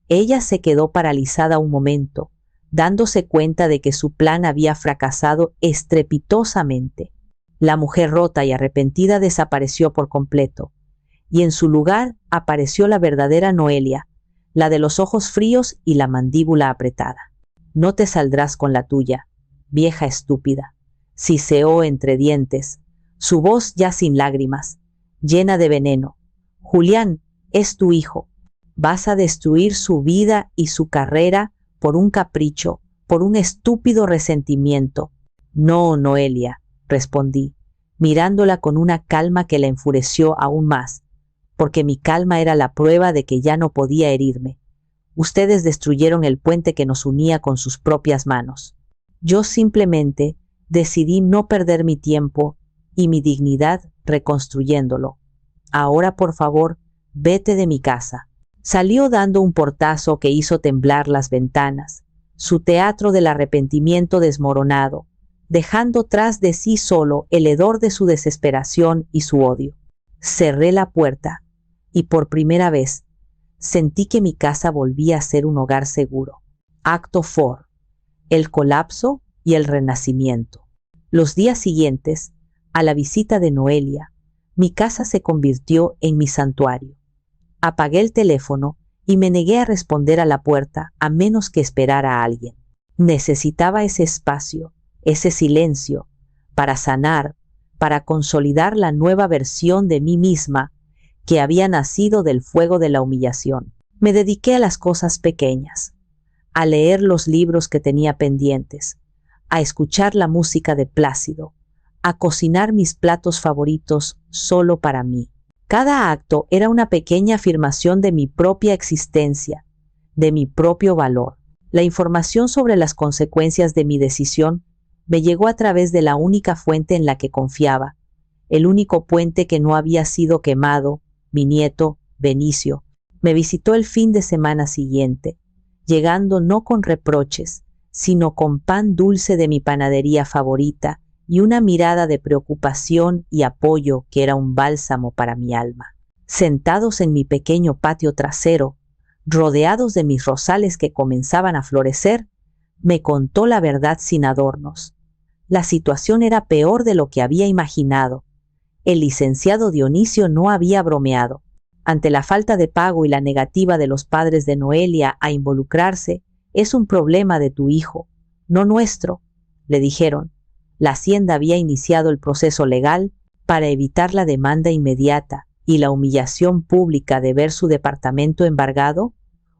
Ella se quedó paralizada un momento, dándose cuenta de que su plan había fracasado estrepitosamente. La mujer rota y arrepentida desapareció por completo, y en su lugar apareció la verdadera Noelia, la de los ojos fríos y la mandíbula apretada. No te saldrás con la tuya, vieja estúpida, siseó entre dientes, su voz ya sin lágrimas, llena de veneno. Julián es tu hijo. Vas a destruir su vida y su carrera por un capricho, por un estúpido resentimiento. No, Noelia, respondí, mirándola con una calma que la enfureció aún más, porque mi calma era la prueba de que ya no podía herirme. Ustedes destruyeron el puente que nos unía con sus propias manos. Yo simplemente decidí no perder mi tiempo y mi dignidad reconstruyéndolo. Ahora, por favor, vete de mi casa. Salió dando un portazo que hizo temblar las ventanas, su teatro del arrepentimiento desmoronado, dejando tras de sí solo el hedor de su desesperación y su odio. Cerré la puerta y por primera vez sentí que mi casa volvía a ser un hogar seguro. Acto 4. El colapso y el renacimiento. Los días siguientes, a la visita de Noelia, mi casa se convirtió en mi santuario. Apagué el teléfono y me negué a responder a la puerta a menos que esperara a alguien. Necesitaba ese espacio, ese silencio, para sanar, para consolidar la nueva versión de mí misma que había nacido del fuego de la humillación. Me dediqué a las cosas pequeñas, a leer los libros que tenía pendientes, a escuchar la música de Plácido, a cocinar mis platos favoritos solo para mí. Cada acto era una pequeña afirmación de mi propia existencia, de mi propio valor. La información sobre las consecuencias de mi decisión me llegó a través de la única fuente en la que confiaba, el único puente que no había sido quemado, mi nieto, Benicio. Me visitó el fin de semana siguiente, llegando no con reproches, sino con pan dulce de mi panadería favorita y una mirada de preocupación y apoyo que era un bálsamo para mi alma. Sentados en mi pequeño patio trasero, rodeados de mis rosales que comenzaban a florecer, me contó la verdad sin adornos. La situación era peor de lo que había imaginado. El licenciado Dionisio no había bromeado. Ante la falta de pago y la negativa de los padres de Noelia a involucrarse, es un problema de tu hijo, no nuestro, le dijeron. La Hacienda había iniciado el proceso legal para evitar la demanda inmediata y la humillación pública de ver su departamento embargado.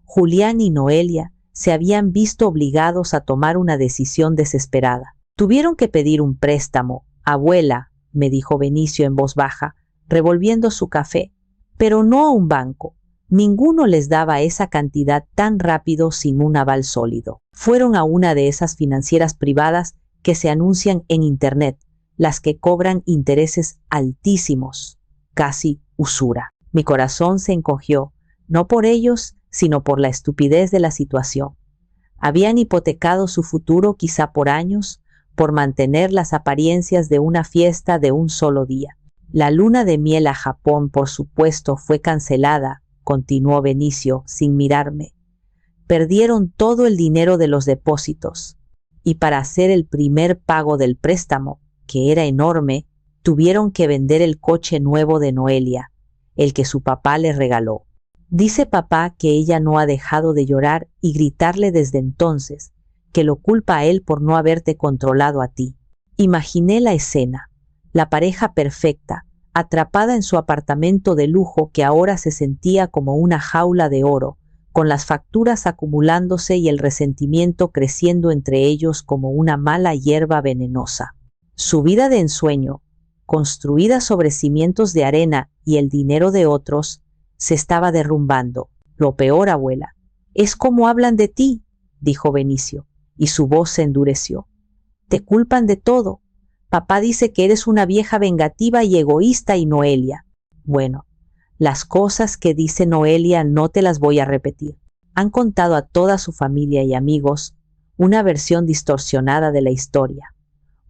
Julián y Noelia se habían visto obligados a tomar una decisión desesperada. Tuvieron que pedir un préstamo. Abuela, me dijo Benicio en voz baja, revolviendo su café, pero no a un banco. Ninguno les daba esa cantidad tan rápido sin un aval sólido. Fueron a una de esas financieras privadas que se anuncian en Internet, las que cobran intereses altísimos, casi usura. Mi corazón se encogió, no por ellos, sino por la estupidez de la situación. Habían hipotecado su futuro quizá por años, por mantener las apariencias de una fiesta de un solo día. La luna de miel a Japón, por supuesto, fue cancelada, continuó Benicio sin mirarme. Perdieron todo el dinero de los depósitos, y para hacer el primer pago del préstamo, que era enorme, tuvieron que vender el coche nuevo de Noelia, el que su papá les regaló. Dice papá que ella no ha dejado de llorar y gritarle desde entonces, que lo culpa a él por no haberte controlado a ti. Imaginé la escena, la pareja perfecta, atrapada en su apartamento de lujo que ahora se sentía como una jaula de oro, con las facturas acumulándose y el resentimiento creciendo entre ellos como una mala hierba venenosa. Su vida de ensueño, construida sobre cimientos de arena y el dinero de otros, se estaba derrumbando. Lo peor, abuela, es cómo hablan de ti, dijo Benicio, y su voz se endureció. Te culpan de todo. Papá dice que eres una vieja vengativa y egoísta y Noelia. Bueno, las cosas que dice Noelia no te las voy a repetir. Han contado a toda su familia y amigos una versión distorsionada de la historia,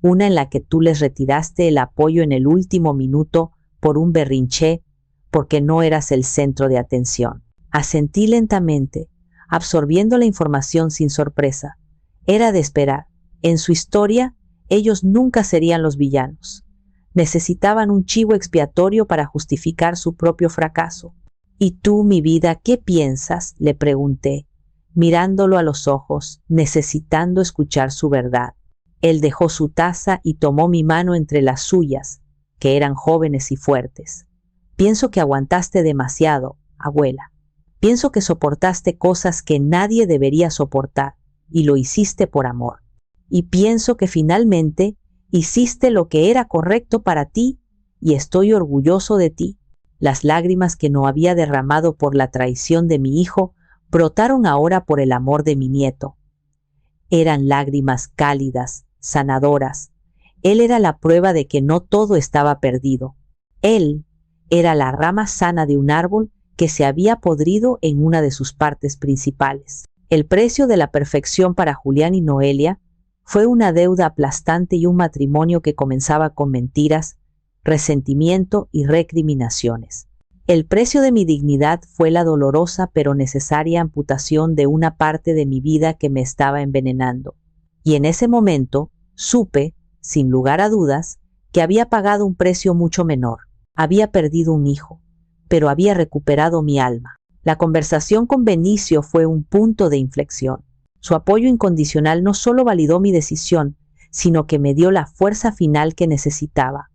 una en la que tú les retiraste el apoyo en el último minuto por un berrinche, porque no eras el centro de atención. Asentí lentamente, absorbiendo la información sin sorpresa. Era de esperar. En su historia, ellos nunca serían los villanos. Necesitaban un chivo expiatorio para justificar su propio fracaso. ¿Y tú, mi vida, qué piensas?, le pregunté, mirándolo a los ojos, necesitando escuchar su verdad. Él dejó su taza y tomó mi mano entre las suyas, que eran jóvenes y fuertes. Pienso que aguantaste demasiado, abuela. Pienso que soportaste cosas que nadie debería soportar, y lo hiciste por amor. Y pienso que finalmente hiciste lo que era correcto para ti, y estoy orgulloso de ti. Las lágrimas que no había derramado por la traición de mi hijo brotaron ahora por el amor de mi nieto. Eran lágrimas cálidas, sanadoras. Él era la prueba de que no todo estaba perdido. Él era la rama sana de un árbol que se había podrido en una de sus partes principales. El precio de la perfección para Julián y Noelia fue una deuda aplastante y un matrimonio que comenzaba con mentiras, resentimiento y recriminaciones. El precio de mi dignidad fue la dolorosa pero necesaria amputación de una parte de mi vida que me estaba envenenando. Y en ese momento supe, sin lugar a dudas, que había pagado un precio mucho menor. Había perdido un hijo, pero había recuperado mi alma. La conversación con Benicio fue un punto de inflexión. Su apoyo incondicional no solo validó mi decisión, sino que me dio la fuerza final que necesitaba.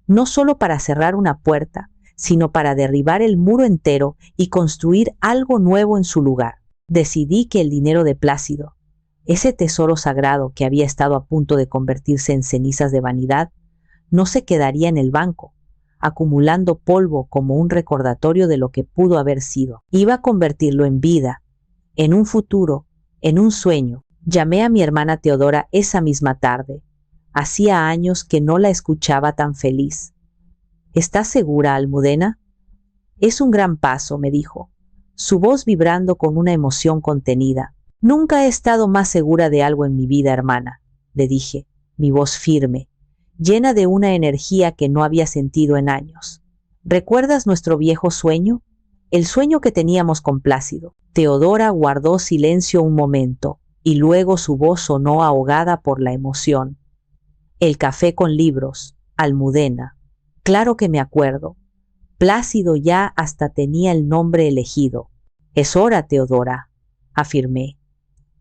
No solo para cerrar una puerta, sino para derribar el muro entero y construir algo nuevo en su lugar. Decidí que el dinero de Plácido, ese tesoro sagrado que había estado a punto de convertirse en cenizas de vanidad, no se quedaría en el banco, acumulando polvo como un recordatorio de lo que pudo haber sido. Iba a convertirlo en vida, en un futuro, en un sueño. Llamé a mi hermana Teodora esa misma tarde. Hacía años que no la escuchaba tan feliz. ¿Estás segura, Almudena? Es un gran paso, me dijo, su voz vibrando con una emoción contenida. Nunca he estado más segura de algo en mi vida, hermana, le dije, mi voz firme, llena de una energía que no había sentido en años. ¿Recuerdas nuestro viejo sueño? el sueño que teníamos con Plácido. Teodora guardó silencio un momento, y luego su voz sonó ahogada por la emoción. El café con libros, Almudena. Claro que me acuerdo. Plácido ya hasta tenía el nombre elegido. Es hora, Teodora, afirmé.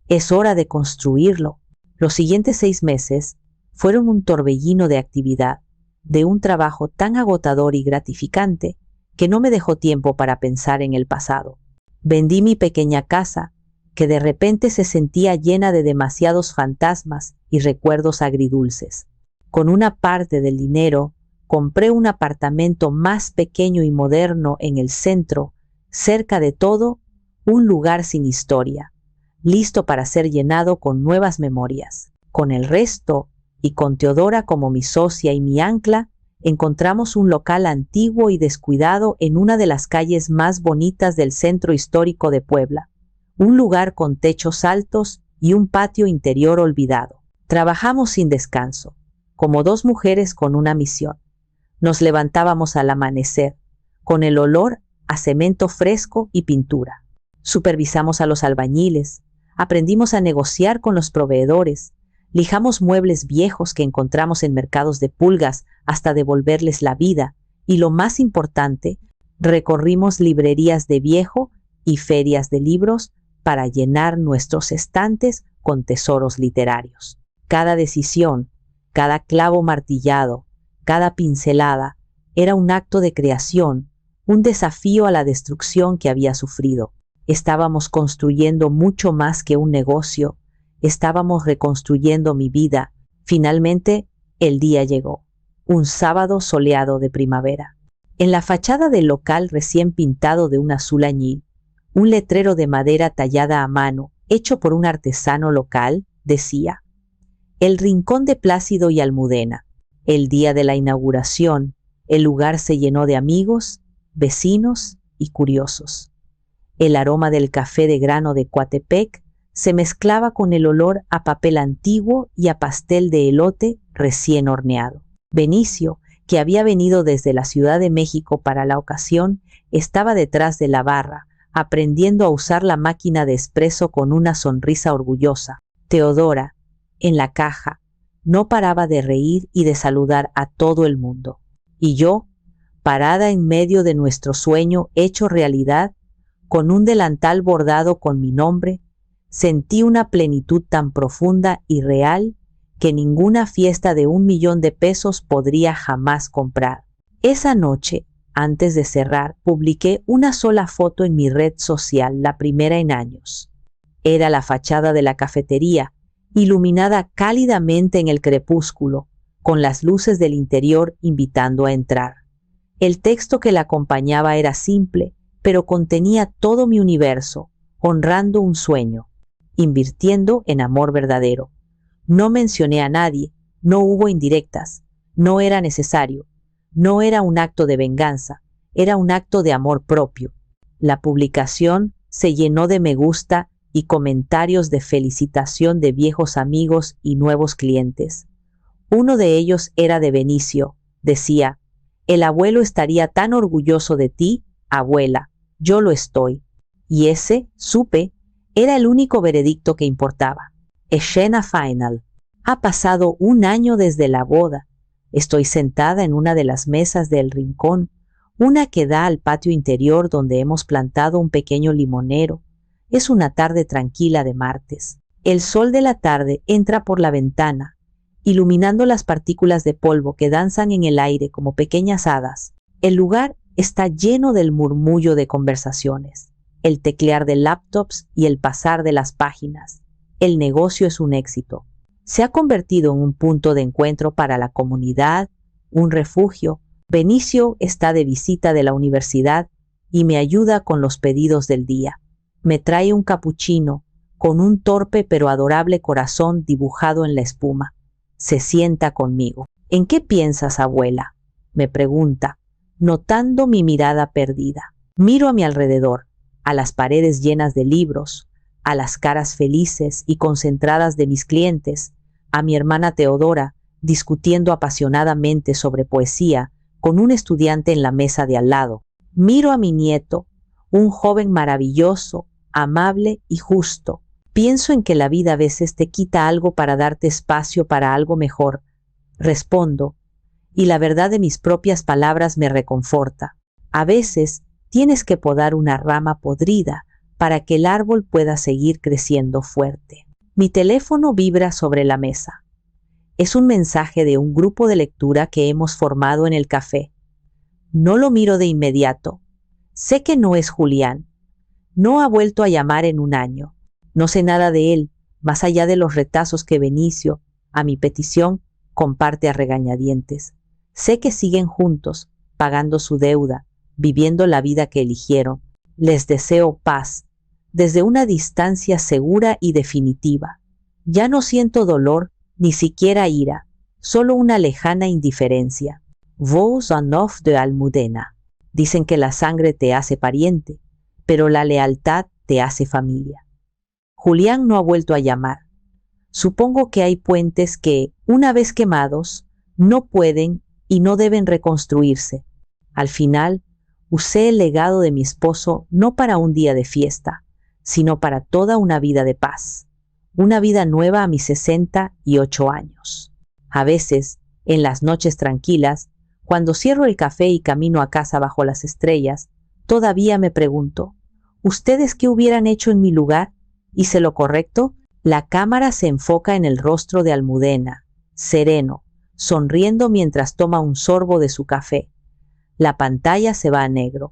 Es hora de construirlo. Los siguientes 6 meses fueron un torbellino de actividad, de un trabajo tan agotador y gratificante que no me dejó tiempo para pensar en el pasado. Vendí mi pequeña casa, que de repente se sentía llena de demasiados fantasmas y recuerdos agridulces. Con una parte del dinero, compré un apartamento más pequeño y moderno en el centro, cerca de todo, un lugar sin historia, listo para ser llenado con nuevas memorias. Con el resto, y con Teodora como mi socia y mi ancla, encontramos un local antiguo y descuidado en una de las calles más bonitas del centro histórico de Puebla, un lugar con techos altos y un patio interior olvidado. Trabajamos sin descanso, como 2 mujeres con una misión. Nos levantábamos al amanecer, con el olor a cemento fresco y pintura. Supervisamos a los albañiles, aprendimos a negociar con los proveedores, lijamos muebles viejos que encontramos en mercados de pulgas hasta devolverles la vida y, lo más importante, recorrimos librerías de viejo y ferias de libros para llenar nuestros estantes con tesoros literarios. Cada decisión, cada clavo martillado, cada pincelada era un acto de creación, un desafío a la destrucción que había sufrido. Estábamos construyendo mucho más que un negocio. Estábamos reconstruyendo mi vida. Finalmente, el día llegó. Un sábado soleado de primavera. En la fachada del local recién pintado de un azul añil, un letrero de madera tallada a mano, hecho por un artesano local, decía: El Rincón de Plácido y Almudena. El día de la inauguración, el lugar se llenó de amigos, vecinos y curiosos. El aroma del café de grano de Coatepec se mezclaba con el olor a papel antiguo y a pastel de elote recién horneado. Benicio, que había venido desde la Ciudad de México para la ocasión, estaba detrás de la barra, aprendiendo a usar la máquina de espresso con una sonrisa orgullosa. Teodora, en la caja, no paraba de reír y de saludar a todo el mundo. Y yo, parada en medio de nuestro sueño hecho realidad, con un delantal bordado con mi nombre, sentí una plenitud tan profunda y real que ninguna fiesta de 1.000.000 de pesos podría jamás comprar. Esa noche, antes de cerrar, publiqué una sola foto en mi red social, la primera en años. Era la fachada de la cafetería, iluminada cálidamente en el crepúsculo, con las luces del interior invitando a entrar. El texto que la acompañaba era simple, pero contenía todo mi universo, honrando un sueño, invirtiendo en amor verdadero. No mencioné a nadie, no hubo indirectas, no era necesario, no era un acto de venganza, era un acto de amor propio. La publicación se llenó de me gusta y comentarios de felicitación de viejos amigos y nuevos clientes. Uno de ellos era de Benicio, decía: El abuelo estaría tan orgulloso de ti, abuela. Yo lo estoy. Y ese, supe, era el único veredicto que importaba. Escena final. Ha pasado 1 año desde la boda. Estoy sentada en una de las mesas del rincón, una que da al patio interior donde hemos plantado un pequeño limonero. Es una tarde tranquila de martes. El sol de la tarde entra por la ventana, iluminando las partículas de polvo que danzan en el aire como pequeñas hadas. El lugar está lleno del murmullo de conversaciones, el teclear de laptops y el pasar de las páginas. El negocio es un éxito. Se ha convertido en un punto de encuentro para la comunidad, un refugio. Benicio está de visita de la universidad y me ayuda con los pedidos del día. Me trae un capuchino con un torpe pero adorable corazón dibujado en la espuma. Se sienta conmigo. ¿En qué piensas, abuela?, me pregunta, notando mi mirada perdida. Miro a mi alrededor, a las paredes llenas de libros, a las caras felices y concentradas de mis clientes, a mi hermana Teodora discutiendo apasionadamente sobre poesía con un estudiante en la mesa de al lado. Miro a mi nieto, un joven maravilloso, amable y justo. Pienso en que la vida a veces te quita algo para darte espacio para algo mejor, respondo, y la verdad de mis propias palabras me reconforta. A veces tienes que podar una rama podrida para que el árbol pueda seguir creciendo fuerte. Mi teléfono vibra sobre la mesa. Es un mensaje de un grupo de lectura que hemos formado en el café. No lo miro de inmediato. Sé que no es Julián. No ha vuelto a llamar en un año. No sé nada de él, más allá de los retazos que Benicio, a mi petición, comparte a regañadientes. Sé que siguen juntos, pagando su deuda, viviendo la vida que eligieron. Les deseo paz, desde una distancia segura y definitiva. Ya no siento dolor, ni siquiera ira, solo una lejana indiferencia. Vos en off de Almudena. Dicen que la sangre te hace pariente, pero la lealtad te hace familia. Julián no ha vuelto a llamar. Supongo que hay puentes que, una vez quemados, no pueden y no deben reconstruirse. Al final, usé el legado de mi esposo no para un día de fiesta, sino para toda una vida de paz, una vida nueva a mis 68 años. A veces, en las noches tranquilas, cuando cierro el café y camino a casa bajo las estrellas, todavía me pregunto, ¿ustedes qué hubieran hecho en mi lugar? ¿Hice lo correcto? La cámara se enfoca en el rostro de Almudena, sereno, sonriendo mientras toma un sorbo de su café. La pantalla se va a negro.